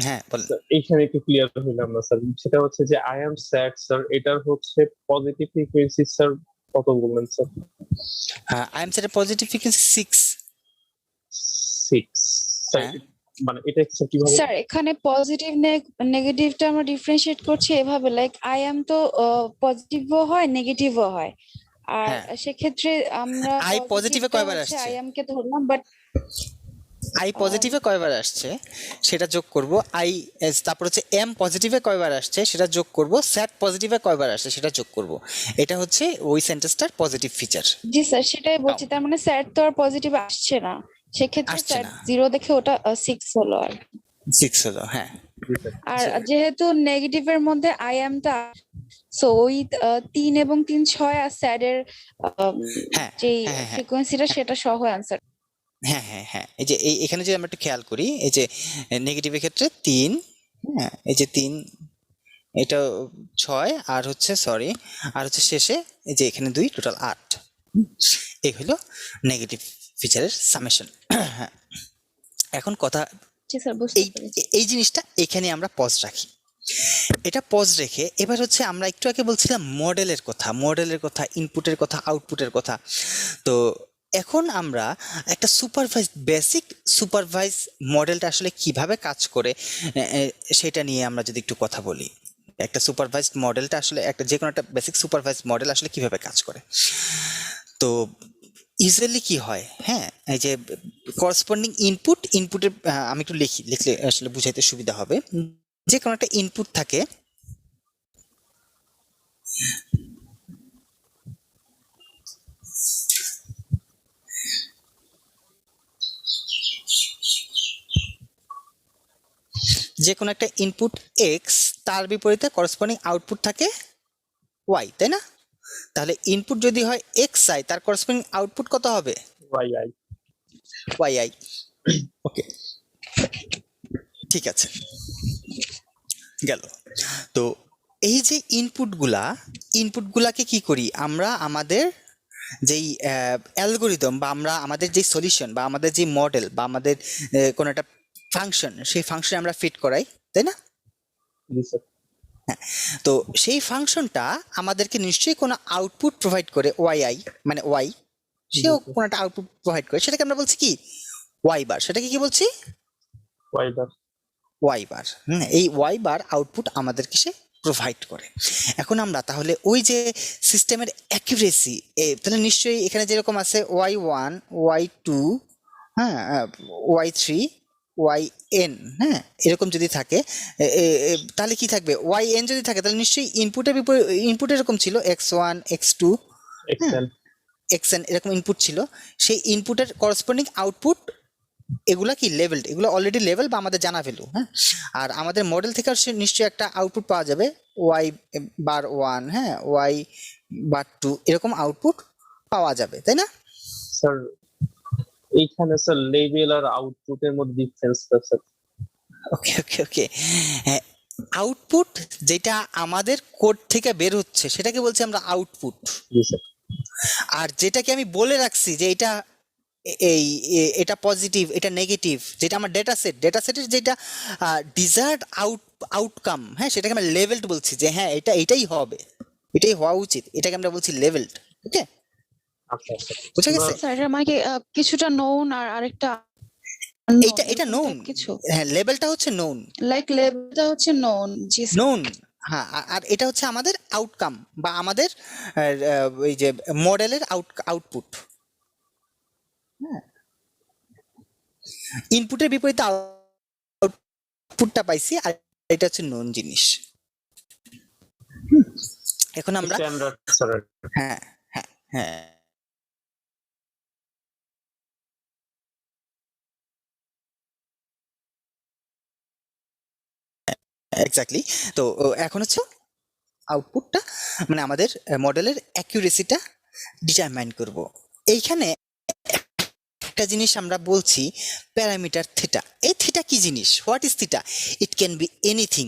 হ্যাঁ বলেন। স্যার এইখানে একটু ক্লিয়ার হইলাম না স্যার, সেটা হচ্ছে যে আই এম স্যাড স্যার, এটার হচ্ছে পজিটিভ ফ্রিকোয়েন্সি স্যার কত বললেন স্যার? আই এম স্যাড এর পজিটিভ ফ্রিকোয়েন্সি 6। 6 স্যার, হ্যাঁ। মানে এটা স্যার কিভাবে? স্যার এখানে পজিটিভ নেগেটিভটা আমরা ডিফারেন্সিয়েট করছি এভাবে, লাইক আই এম তো পজিটিভও হয় নেগেটিভও হয়, আর হ্যাঁ। সেক্ষেত্রে আমরা I positive এ কয়বার আসছে? আই এম কে ধরলাম, বাট আই পজিটিভে কয়বার আসছে সেটা যোগ করব, তারপর হচ্ছে এম পজিটিভে কয়বার আসছে সেটা যোগ করব, স্যাড পজিটিভে কয়বার আসছে সেটা যোগ করব। এটা হচ্ছে ওই সেন্টেন্সটার পজিটিভ ফিচার। জি স্যার সেটাই বলছি, তার মানে স্যাড তো আর পজিটিভ আসছে না, সেক্ষেত্রে আসছে স্যাড না। 0 দেখে ওটা 6 হলো। আর 6 হলো, হ্যাঁ। আর যেহেতু নেগেটিভের মধ্যে আই এমটা, সো ওই 3 এবং 3 6 আর স্যাড এর হ্যাঁ, যে হ্যাঁ, হ্যাঁ। ফ্রিকোয়েন্সিটা সেটা সহ অ্যান্সার। হ্যাঁ হ্যাঁ হ্যাঁ এই যে এখানে যদি আমরা একটু খেয়াল করি, এই যে নেগেটিভের ক্ষেত্রে 3, হ্যাঁ এই যে 3, এটা 6 আর হচ্ছে সরি, আর হচ্ছে শেষে এই যে এখানে 2, টোটাল 8। এই হলো নেগেটিভ ফিচারের সামেশন। হ্যাঁ এখন কথা জি স্যার বুঝতে এই পেরেছি। এই জিনিসটা এখানে আমরা পজ রাখি। এটা পজ রেখে এবার হচ্ছে আমরা একটু আগে বলছিলাম মডেলের কথা, ইনপুটের কথা, আউটপুটের কথা। তো এখন আমরা একটা বেসিক সুপারভাইজ মডেলটা আসলে কিভাবে কাজ করে সেটা নিয়ে আমরা যদি একটু কথা বলি। একটা সুপারভাইজড মডেলটা আসলে যে কোনো একটা বেসিক সুপারভাইজড মডেল আসলে কিভাবে কাজ করে। তো ইউজুয়ালি কি হয়, হ্যাঁ এই যে করসপন্ডিং ইনপুটের আমি একটু লিখলে আসলে বুঝাইতে সুবিধা হবে। যে কোনো একটা ইনপুট থাকে, যে কোনো একটা ইনপুট এক্স, তার বিপরীতে করসপন্ডিং আউটপুট থাকে ওয়াই, তাই না? তাহলে ইনপুট যদি হয় এক্স আই, তার করসপন্ডিং আউটপুট কত হবে? Y I. Y I. Okay ঠিক আছে গেল। তো এই যে ইনপুটগুলাকে কি করি আমরা, আমাদের যেই অ্যালগোরিদম বা আমাদের যে সলিউশন বা আমাদের যে মডেল বা আমাদের কোনো একটা ফাংশন, সেই ফাংশনে আমরা ফিট করাই, তাই না? জি স্যার। হ্যাঁ, তো সেই ফাংশনটা আমাদেরকে নিশ্চয়ই কোনো আউটপুট প্রোভাইড করে, ওয়াই মানে ওয়াই, সেও কোনো একটা আউটপুট প্রোভাইড করে, সেটাকে আমরা বলছি কি ওয়াই বার। সেটাকে কি বলছি? Y bar. ওয়াই বার, এই ওয়াই বার আউটপুট আমাদেরকে সে প্রোভাইড করে। এখন আমরা তাহলে ওই যে সিস্টেমের অ্যাকিউরেসি, তাহলে নিশ্চয়ই এখানে যেরকম আছে ওয়াই ওয়ান, ওয়াই টু, হ্যাঁ, ওয়াই থ্রি, ওয়াই এন, হ্যাঁ, এরকম যদি থাকে তাহলে কি থাকবে, ওয়াই এন যদি থাকে তাহলে নিশ্চয়ই ইনপুট এরকম ছিল এক্স ওয়ান, এক্স টু, এক্সেল। এক্সএন এরকম ইনপুট ছিল। সেই ইনপুটের করসপন্ডিং আউটপুট এগুলা কি লেভেলড, এগুলো অলরেডি লেভেল বা আমাদের জানা ভ্যালু, হ্যাঁ। আর আমাদের মডেল থেকে নিশ্চয়ই একটা আউটপুট পাওয়া যাবে ওয়াই বার ওয়ান, হ্যাঁ, ওয়াই বার টু, এরকম আউটপুট পাওয়া যাবে, তাই না? স্যার এইখানে স্যার লেভেল আর আউটপুটের মধ্যে ডিফারেন্সটা স্যার। ওকে ওকে ওকে, আউটপুট যেটা আমাদের কোড থেকে বের হচ্ছে সেটাকে বলছি আমরা আউটপুট। জি স্যার। আর যেটাকে আমি বলে রাখছি যে এটা পজিটিভ, এটা নেগেটিভ, যেটা আমার ডেটা সেটের যেটা ডিজায়ার্ড আউটকাম, হ্যাঁ, সেটাকে আমরা লেভেলড বলছি, যে হ্যাঁ এটাই হবে, এটাই হওয়া উচিত, এটাকে আমরা বলছি লেভেলড। ওকে, আচ্ছা আচ্ছা, বুঝা গেছে? স্যার এটা মানে কি কিছুটা নোন আর আরেকটা এটা নোন, কিছু, হ্যাঁ, লেভেলটা হচ্ছে নোন, লাইক লেভেলটা হচ্ছে নোন। জি নোন, হ্যাঁ। আর এটা হচ্ছে আমাদের আউটকাম বা আমাদের এই যে মডেলের আউটপুট, হ্যাঁ। ইনপুটের বিপরীতে আউটপুটটা পাইছি, আর এটা হচ্ছে নোন জিনিস। এখন আমরা স্ট্যান্ডার্ড স্যার। হ্যাঁ হ্যাঁ হ্যাঁ এক্স্যাক্টলি। তো এখন হচ্ছে আউটপুটটা মানে আমাদের মডেলের অ্যাকিউরেসিটা ডিটারমাইন করব। এইখানে একটা জিনিস আমরা বলছি প্যারামিটার থিটা। এই থিটা কি জিনিস? What is theta? It can be anything.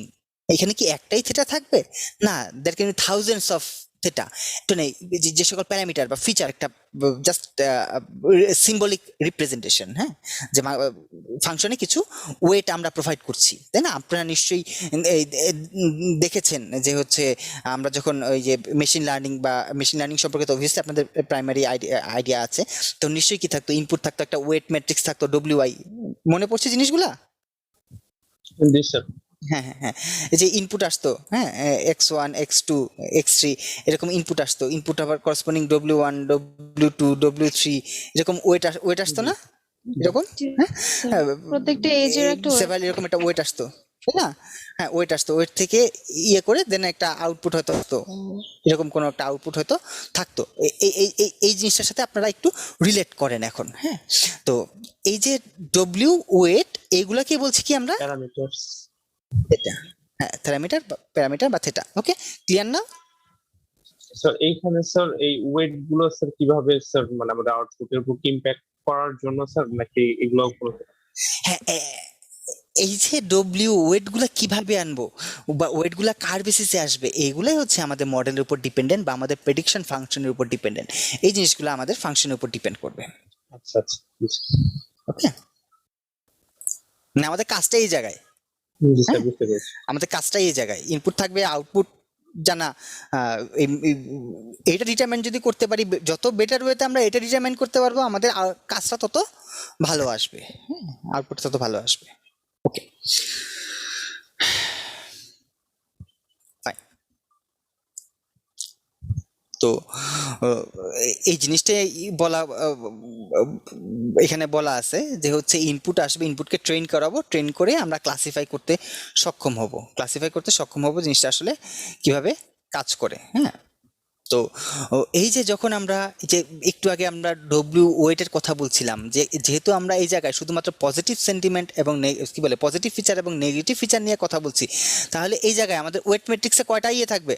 এখানে কি একটাই থিটা থাকবে? না, there can be thousands of theta. তো নেই, যে সকল প্যারামিটার বা ফিচার একটা জাস্ট সিম্বলিক রিপ্রেজেন্টেশন, হ্যাঁ, যে ফাংশনে কিছু ওয়েট আমরা প্রোভাইড করছি, তাই না? আপনারা নিশ্চয়ই দেখেছেন যে হচ্ছে আমরা যখন ওই যে মেশিন লার্নিং সম্পর্কে তো অবভিয়াসলি আপনাদের প্রাইমারি আইডিয়া আছে, তো নিশ্চয়ই কি থাকতো, ইনপুট থাকতো, একটা ওয়েট ম্যাট্রিক্স থাকতো ডব্লিউআই। মনে পড়ছে জিনিসগুলা? জি স্যার। হ্যাঁ হ্যাঁ হ্যাঁ, এই যে ইনপুট আসতো, হ্যাঁ, x1, x2, x3 এরকম ইনপুট আসতো, ইনপুট আবার করসপন্ডিং w1, w2, w3 এরকম ওয়েট আসতো না এরকম, হ্যাঁ, প্রত্যেকটা এজের একটা সেভাল এরকম একটা ওয়েট আসতো, তাই না? হ্যাঁ, ওয়েট আসতো, ওয়েট থেকে ইয়ে করে দেন একটা আউটপুট হয়তো হতো, এরকম কোনো একটা আউটপুট হয়তো থাকতো। এই জিনিসটার সাথে আপনারা একটু রিলেট করেন এখন, হ্যাঁ। তো এই যে ডব্লিউ ওয়েট, এইগুলাকে বলছি কি আমরা প্যারামিটারস। থিটা, হ্যাঁ, প্যারামিটার বা থিটা। ওকে, ক্লিয়ার না? স্যার এইখানে স্যার এই ওয়েট গুলো স্যার কিভাবে স্যার মানে আমাদের আউটপুটের উপর ইমপ্যাক্ট করার জন্য স্যার, নাকি এগুলো? হ্যাঁ, এই যে ডব্লিউ ওয়েট গুলা কিভাবে আনবো বা ওয়েট গুলা কার বেসিসে আসবে, এইগুলাই হচ্ছে আমাদের মডেলের উপর ডিপেন্ডেন্ট বা আমাদের প্রেডিকশন ফাংশনের উপর ডিপেন্ডেন্ট। এই জিনিসগুলো আমাদের ফাংশনের উপর ডিপেন্ড করবে। আচ্ছা আচ্ছা, ওকে, না আমাদের কাজটা এই জায়গায়, জি স্যার, বুঝতে পেরেছি। আমাদের কাজটা এই জায়গায়, ইনপুট থাকবে, আউটপুট জানা, এটা ডিটারমাইন যদি করতে পারি, যত বেটার ওয়েতে আমরা এটা ডিটারমাইন করতে পারবো, আমাদের কাজটা তত ভালো আসবে, আউটপুট তত ভালো আসবে। ওকে, ফাইন। তো এই জিনিসটাই বলা, এখানে বলা আছে যে হচ্ছে ইনপুট আসবে, ইনপুটকে ট্রেন করাবো, ট্রেন করে আমরা ক্লাসিফাই করতে সক্ষম হব জিনিসটা আসলে কিভাবে কাজ করে, হ্যাঁ। তো এই যে যখন আমরা যে একটু আগে আমরা ডব্লিউ ওয়েটের কথা বলছিলাম, যে যেহেতু আমরা এই জায়গায় শুধুমাত্র পজিটিভ সেন্টিমেন্ট এবং কি বলে পজিটিভ ফিচার এবং নেগেটিভ ফিচার নিয়ে কথা বলছি, তাহলে এই জায়গায় আমাদের ওয়েট ম্যাট্রিক্সে কয়টা ইয়ে থাকবে?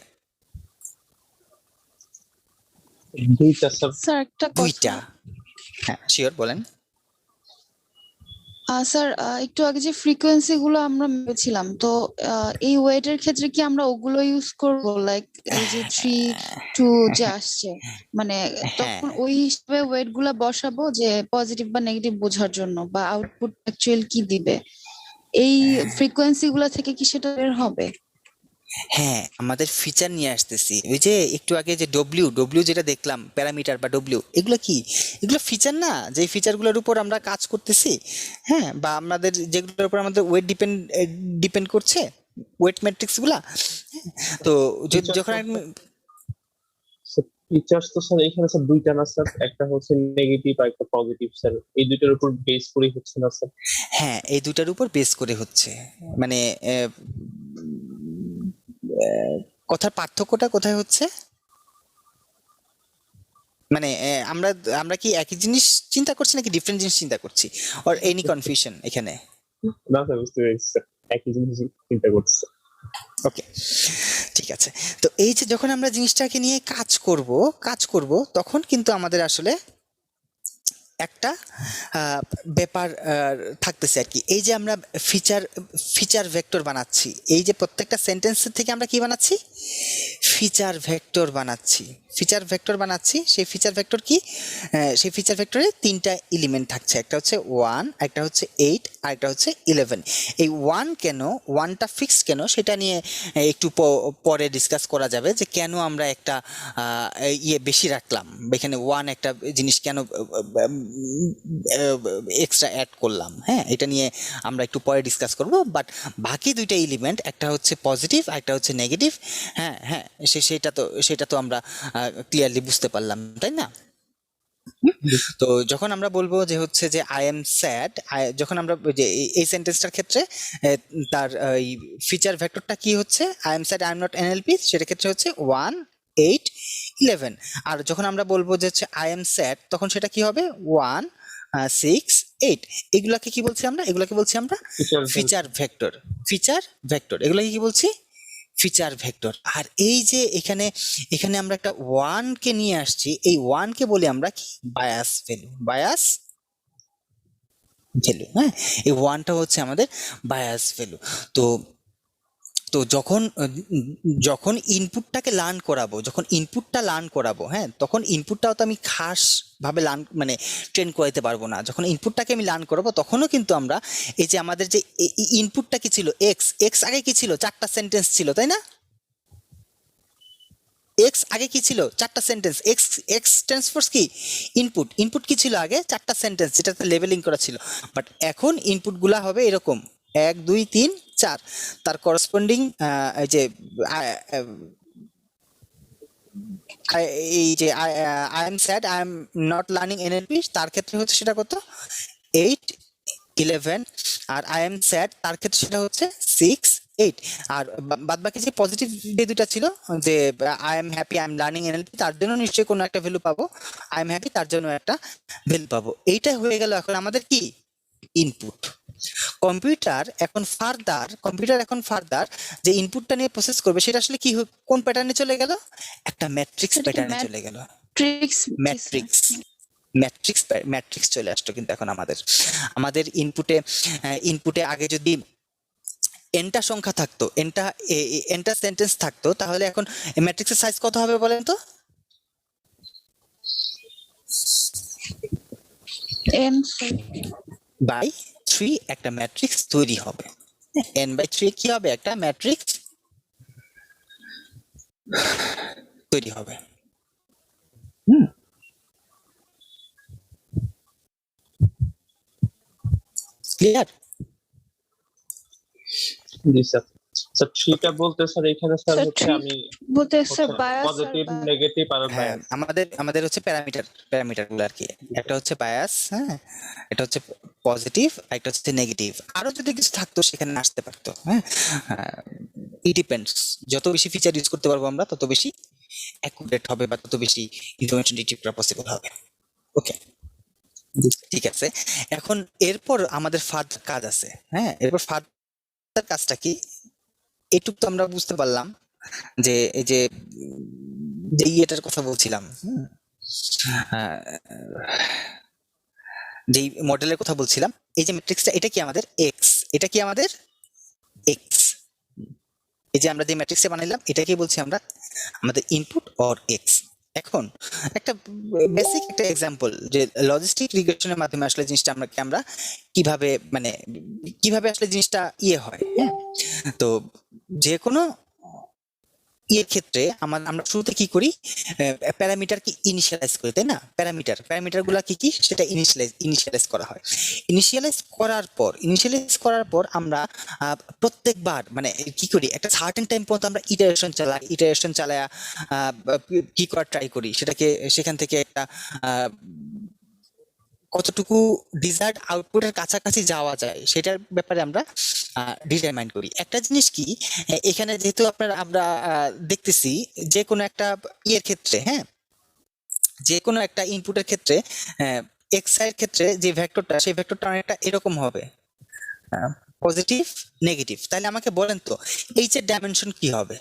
দুইটা স্যার। স্যার একটা দুইটা। হ্যাঁ, শিওর, বলেন। স্যার একটু আগে যে ফ্রিকোয়েন্সি গুলো আমরা মেপেছিলাম, তো এই ওয়েটের ক্ষেত্রে কি আমরা ওগুলো ইউজ করব, লাইক এই যে 3, 2 যে আসছে, মানে তখন ওই হিসেবে ওয়েট গুলা বসাবো যে পজিটিভ বা নেগেটিভ বোঝার জন্য, বা আউটপুট অ্যাকচুয়াল কি দিবে, এই ফ্রিকোয়েন্সি গুলা থেকে কি সেটা বের হবে? হ্যাঁ, আমাদের ফিচার নিয়ে আসতেছি। ওই যে একটু আগে যে ডব্লিউ যেটা দেখলাম, প্যারামিটার বা ডব্লিউ, এগুলো কি? এগুলো ফিচার না, যে ফিচারগুলোর উপর আমরা কাজ করতেছি, হ্যাঁ, বা আমাদের যেগুলোর উপর আমাদের ওয়েট ডিপেন্ড করছে, ওয়েট ম্যাট্রিক্স গুলা। তো যখন ফিচার্স তো স্যার এখানে স্যার দুইটা না স্যার, একটা হচ্ছে নেগেটিভ আর একটা পজিটিভ স্যার, এই দুইটার উপর বেস করে হচ্ছে না স্যার? হ্যাঁ, এই দুটার উপর বেস করে হচ্ছে, মানে কথার পার্থক্যটা কোথায় হচ্ছে? মানে আমরা আমরা কি একই জিনিস চিন্তা করছি নাকি ডিফারেন্ট জিনিস চিন্তা করছি, অর এনি কনফিউশন এখানে? না স্যার, বুঝতে পেরেছি স্যার, একই জিনিস চিন্তা করছে। ওকে, ঠিক আছে। তো এই যে যখন আমরা জিনিসটাকে নিয়ে কাজ করব তখন কিন্তু আমাদের আসলে একটা ব্যাপার থাকতেছে আর কি। এই যে আমরা ফিচার ভেক্টর বানাচ্ছি, এই যে প্রত্যেকটা সেন্টেন্সের থেকে আমরা কি বানাচ্ছি? ফিচার ভেক্টর বানাচ্ছি। সেই ফিচার ভেক্টর কি? সেই ফিচার ভেক্টরে তিনটা এলিমেন্ট থাকছে, একটা হচ্ছে 1, একটা হচ্ছে 8, আর একটা হচ্ছে 11। এই 1টা ফিক্সড কেন সেটা নিয়ে একটু পরে ডিসকাস করা যাবে, যে কেন আমরা একটা বেশি রাখলাম, এখানে 1 একটা জিনিস কেন এক্সট্রা অ্যাড করলাম। হ্যাঁ, এটা নিয়ে আমরা একটু পরে ডিসকাস করব। বাট বাকি দুইটা এলিমেন্ট, একটা হচ্ছে পজিটিভ আর একটা হচ্ছে নেগেটিভ, হ্যাঁ সেটা তো আমরা ক্লিয়ারলি বুঝতে পারলাম, তাই না? তো যখন আমরা বলবো যে হচ্ছে যে আই এম স্যাড, যখন আমরা যে এই সেন্টেন্সটার ক্ষেত্রে তার এই ফিচার ভেক্টরটা কি হচ্ছে? I am sad, I am not NLP, সেটার ক্ষেত্রে হচ্ছে 1, 8, 11। আর যখন আমরা বলবো যে হচ্ছে আই এম স্যাড, তখন সেটা কি হবে? 1, 6, 8। এগুলাকে কি বলছি আমরা? এগুলাকে বলছি আমরা ফিচার ভেক্টর। এগুলাকে কি বলছি? Feature vector. আর এই যে এখানে আমরা একটা 1 কে নিয়ে আসছি, এই 1 কে বলি আমরা কি? Bias value. হ্যাঁ, এই 1টা হচ্ছে আমাদের বায়াস ভ্যালু। তো তো যখন ইনপুটটা লার্ন করাবো, হ্যাঁ, তখন ইনপুটটাও তো আমি খাস ভাবে মানে ট্রেন করাইতে পারবো না। যখন ইনপুটটাকে আমি লার্ন করাবো, তখনও কিন্তু আমরা এই যে আমাদের যে ইনপুটটা কি ছিল? এক্স আগে কি ছিল? 4টা সেন্টেন্স ছিল, তাই না? এক্স আগে কি ছিল? 4টা সেন্টেন্স। এক্স ট্রান্সফার্স কি? ইনপুট কি ছিল আগে? 4টা সেন্টেন্স, যেটাতে লেবেলিং করা ছিল। বাট এখন ইনপুট গুলা হবে এরকম 1, 2, 3, 4, তার করসপন্ডিং যে এই যে I am sad, I am not learning NLP, তার ক্ষেত্রে হচ্ছে সেটা কত? 8, 11। আর আই এম স্যাড, তার ক্ষেত্রে সেটা হচ্ছে 6, 8। আর বাদ বাকি যে পজিটিভ যে দুটা ছিল, যে I am happy, I am learning NLP, তার জন্য নিশ্চয়ই কোনো একটা ভ্যালু পাবো, আই এম হ্যাপি তার জন্য একটা ভ্যালু পাবো। এইটা হয়ে গেল এখন আমাদের কি? ইনপুট। কম্পিউটার এখন ফার্দার যে ইনপুটটা নিয়ে প্রসেস করবে, সেটা আসলে কি কোন প্যাটার্নে চলে গেল? একটা ম্যাট্রিক্স প্যাটার্নে চলে গেল। ম্যাট্রিক্স চলে আসতো। কিন্তু এখন আমাদের ইনপুটে আগে যদি এনটা সংখ্যা থাকতো, এনটা সেন্টেন্স থাকতো, তাহলে এখন ম্যাট্রিক্সের সাইজ কত হবে বলেন তো? n/3 একটা ম্যাট্রিক্স তৈরি হবে। n/3 কি হবে? একটা ম্যাট্রিক্স তৈরি হবে। ক্লিয়ার? জি স্যার। স্যার থ্রিটা বলতে স্যার এখানে স্যার হচ্ছে আমি বলতে স্যার বায়াস পজিটিভ, নেগেটিভ আর হ্যাঁ, বায়াস। আমাদের হচ্ছে প্যারামিটার গুলো আর কি। একটা হচ্ছে বায়াস, হ্যাঁ, এটা হচ্ছে পজিটিভ, একটা হচ্ছে নেগেটিভ। আরো যদি কিছু থাকতো সেখানে আসতে পারতো। হ্যাঁ, ইট ডিপেন্ডস। যত বেশি ফিচার ইউজ করতে পারবো আমরা, তত বেশি অ্যাকুরেট হবে বা তত বেশি ইনফরমেশন রিট্রিভ করা পসিবল হবে। ওকে, ঠিক আছে। এখন এরপর আমাদের ফার্দার কাজ আছে। হ্যাঁ, এরপর ফার্দার কাজটা কি? এটুক তো আমরা বুঝতে পারলাম, যে এই যে এটার কথা বলছিলাম, যেই মডেলের কথা বলছিলাম, এই যে ম্যাট্রিক্সটা, এটা কি আমাদের এক্স, এটা কি আমাদের এক্স। এই যে আমরা যে ম্যাট্রিক্সটা বানাইলাম, এটাকে বলছি আমরা আমাদের ইনপুট অর এক্স। এখন একটা বেসিক একটা এক্সাম্পল, যে লজিস্টিক রিগ্রেশনের মাধ্যমে আসলে জিনিসটা আমরা কিভাবে আসলে জিনিসটা হয়। হ্যাঁ, তো যে কোনো এর ক্ষেত্রে আমরা শুরুতে কি করি, প্যারামিটার কি ইনিশিয়ালাইজ করি, তাই না? প্যারামিটার গুলা কি কি সেটা ইনিশিয়ালাইজ করা হয়। ইনিশিয়ালাইজ করার পর আমরা প্রত্যেকবার মানে কি করি, একটা সার্টেন টাইম পর্যন্ত আমরা ইটারেশন চালায়া কি করার ট্রাই করি, সেটাকে সেখান থেকে একটা কতটুকু ডিজায়ার্ড আউটপুটের কাছাকাছি যাওয়া যায় সেটার ব্যাপারে আমরা ডিটারমাইন করি। একটা জিনিস কি, এখানে যেহেতু আমরা দেখতেছি যে কোনো একটা ইয়ের ক্ষেত্রে, হ্যাঁ, যে কোনো একটা ইনপুটের ক্ষেত্রে এক্স এর ক্ষেত্রে যে ভেক্টরটা, সেই ভেক্টরটা অনেকটা এরকম হবে, পজিটিভ নেগেটিভ। তাহলে আমাকে বলেন তো এইচ এর ডাইমেনশন কি হবে,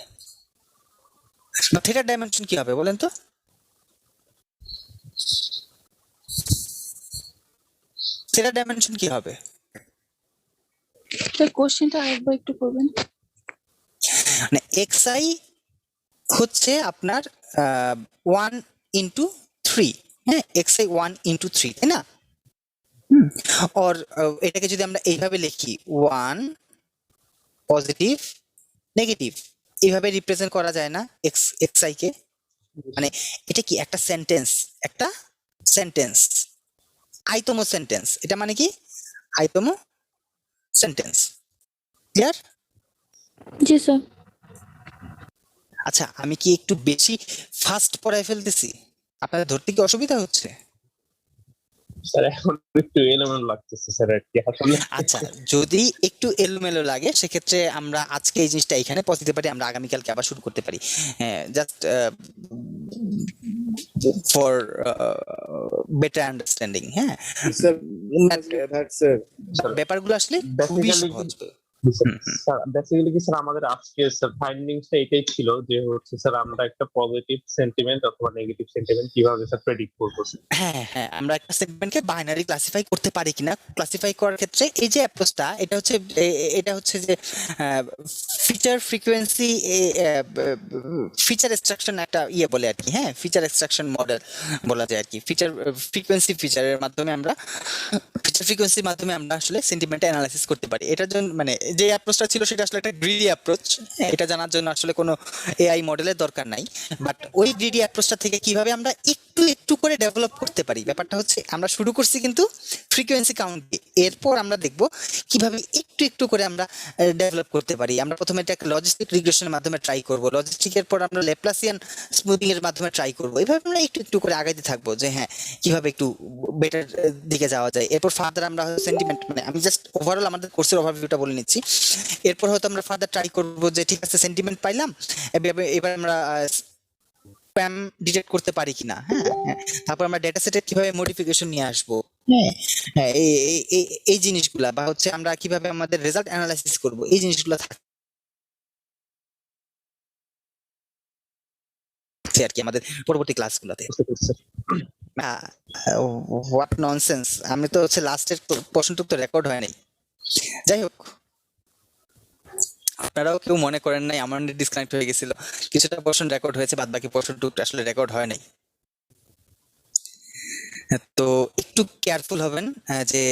থিটার ডাইমেনশন কি হবে বলেন তো? থিটার ডাইমেনশন কি হবে? কোশ্চেনটা আরেকবার একটু করবেন। মানে এক্স আই হচ্ছে আপনার 1/3, হ্যাঁ, এক্স আই 1/3, তাই না? আর এটাকে যদি আমরা এইভাবে লিখি 1 পজিটিভ নেগেটিভ, এইভাবে রিপ্রেজেন্ট করা যায় না এক্স আই কে? মানে এটা কি একটা সেন্টেন্স, আইতম সেন্টেন্স। এটা মানে কি আইতম সেন্টেন্স, ক্লিয়ার? জি স্যার। আচ্ছা, আমি কি একটু বেশি ফাস্ট পড়ায় ফেলতেছি? আপনাদের ধরতে কি অসুবিধা হচ্ছে? স্যার এখন একটু এলোমেলো লাগতেছে স্যার আর কি আসলে। আচ্ছা, যদি একটু এলোমেলো লাগে সেক্ষেত্রে আমরা আজকে এই জিনিসটা এখানে পৌঁছে দিতে পারি, আমরা আগামীকালকে আবার শুরু করতে পারি, জাস্ট ফর বেটার আন্ডারস্ট্যান্ডিং। হ্যাঁ স্যার ব্যাপারগুলো আসলে খুবই Basically সহজ। স্যার বেসিক্যালি কি স্যার আমাদের আজকে স্যার ফাইন্ডিংসটা এটাই ছিল যে হচ্ছে স্যার আমরা একটা পজিটিভ সেন্টিমেন্ট অথবা নেগেটিভ সেন্টিমেন্ট কিভাবে স্যার প্রেডিক্ট করবো। হ্যাঁ হ্যাঁ, আমরা একটা সেগমেন্টকে বাইনারি ক্লাসিফাই করতে পারি কিনা, ক্লাসিফাই করার ক্ষেত্রে এই যে অ্যাপ্রোচটা, এটা হচ্ছে যে ফিচার ফ্রিকোয়েন্সি ফিচার এক্সট্রাকশন একটা ইয়ে বলে আর কি, হ্যাঁ, ফিচার এক্সট্রাকশন মডেল বলা যায় আর কি। ফিচারের মাধ্যমে আমরা ফ্রিকোয়েন্সির মাধ্যমে আমরা আসলে সেন্টিমেন্ট অ্যানালাইসিস করতে পারি। এটার জন্য মানে যে অ্যাপ্রোচটা ছিল সেটা আসলে একটা গ্রিডি অ্যাপ্রোচ, এটা জানার জন্য আসলে কোনো এআই মডেলের দরকার নাই। বাট ওই গ্রিডি অ্যাপ্রোচটা থেকে কিভাবে আমরা একটু একটু করে ডেভেলপ করতে পারি, ব্যাপারটা হচ্ছে আমরা শুরু করছি কিন্তু ফ্রিকোয়েন্সি কাউন্ট দিয়ে, এরপর আমরা দেখব কিভাবে একটু একটু করে আমরা ডেভেলপ করতে পারি। আমরা প্রথমে এটা লজিস্টিক রিগ্রেশনের মাধ্যমে ট্রাই করব, লজিস্টিকের পর আমরা ল্যাপ্লাসিয়ান স্মুথিং এর মাধ্যমে ট্রাই করব। এইভাবে আমরা একটু একটু করে আগাইতে থাকবো যে হ্যাঁ কিভাবে একটু বেটার দিকে যাওয়া যায়। এরপর ফার্দার আমরা সেন্টিমেন্ট মানে আমি জাস্ট ওভারঅল আমাদের কোর্সের ওভারভিউটা বলে নিচ্ছি। এরপর হয়তো আমরা ফার্দার ট্রাই করব যে ঠিক আছে সেন্টিমেন্ট পাইলাম, এবার আমরা স্প্যাম ডিটেক্ট করতে পারি কিনা, হ্যাঁ, তারপর আমরা ডেটা সেটে কিভাবে মডিফিকেশন নিয়ে আসবো, হ্যাঁ হ্যাঁ, এই জিনিসগুলা বা হচ্ছে আমরা কিভাবে আমাদের রেজাল্ট অ্যানালাইসিস করব, এই জিনিসগুলো থাকছে আর কি আমাদের পরবর্তী ক্লাসগুলোতে। হোয়াট ননসেন্স, আমি তো হচ্ছে লাস্টের প্রশ্নটুক তো রেকর্ড হয় নাই। যাই হোক, আপনারাও কেউ মনে করেন নাই আমার ডিসকানেক্ট হয়ে গেছিল, কিছুটা পোর্শন রেকর্ড হয়েছে, বাদ বাকি পোর্শনটুকু আসলে রেকর্ড হয় নাই। তো একটু কেয়ারফুল হবেন, যে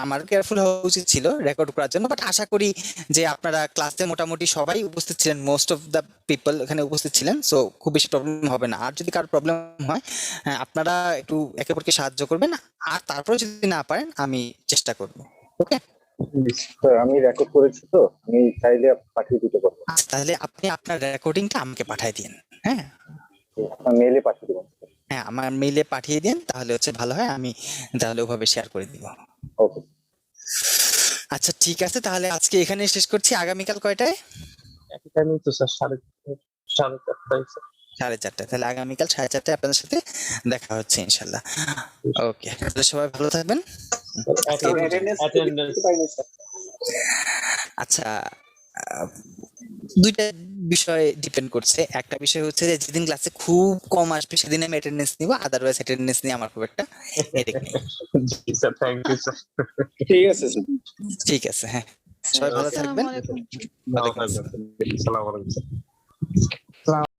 আমার কেয়ারফুল হওয়া উচিত ছিল রেকর্ড করার জন্য, বাট আশা করি যে আপনারা ক্লাসে মোটামুটি সবাই উপস্থিত ছিলেন, মোস্ট অফ দ্য পিপল এখানে উপস্থিত ছিলেন, সো খুব বেশি প্রবলেম হবে না। আর যদি কারো প্রবলেম হয় আপনারা একটু একে অপরকে সাহায্য করবেন, আর তারপরে যদি না পারেন আমি চেষ্টা করব। ওকে আমি রেকর্ড করেছি, তো আমি চাইলে পাঠিয়ে দিতে পারবো। তাহলে আপনি আপনার রেকর্ডিংটা আমাকে পাঠিয়ে দিন, হ্যাঁ মেইলে পাঠিয়ে দেবো। হ্যাঁ আমার মেইলে পাঠিয়ে দিন, তাহলে হচ্ছে ভালো হয়, আমি তাহলে ওভাবে শেয়ার করে দিব। ওকে আচ্ছা ঠিক আছে, তাহলে আজকে এখানে শেষ করছি। আগামীকাল কয়টায়? একই টাইমিং তো স্যার 4:30 4:30। তাহলে আগামীকাল 4:30 আপনাদের সাথে দেখা হচ্ছে ইনশাল্লাহ। ওকে, তাহলে সবাই ভালো থাকবেন। আচ্ছা, দুইটা বিষয় ডিপেন্ড করছে। একটা বিষয় হচ্ছে যে যেদিন ক্লাসে খুব কম আসবে সেদিন আমি অ্যাটেন্ডেন্স নিব, আদারওয়াইজ অ্যাটেন্ডেন্স নিয়ে আমার খুব একটা হেডেক নেই। জি স্যার, থ্যাংক ইউ স্যার। ঠিক আছে ঠিক আছে, হ্যাঁ সবাই ভালো থাকবেন। আসসালামু আলাইকুম। ভালো থাকবেন। আসসালামু আলাইকুম স্যার।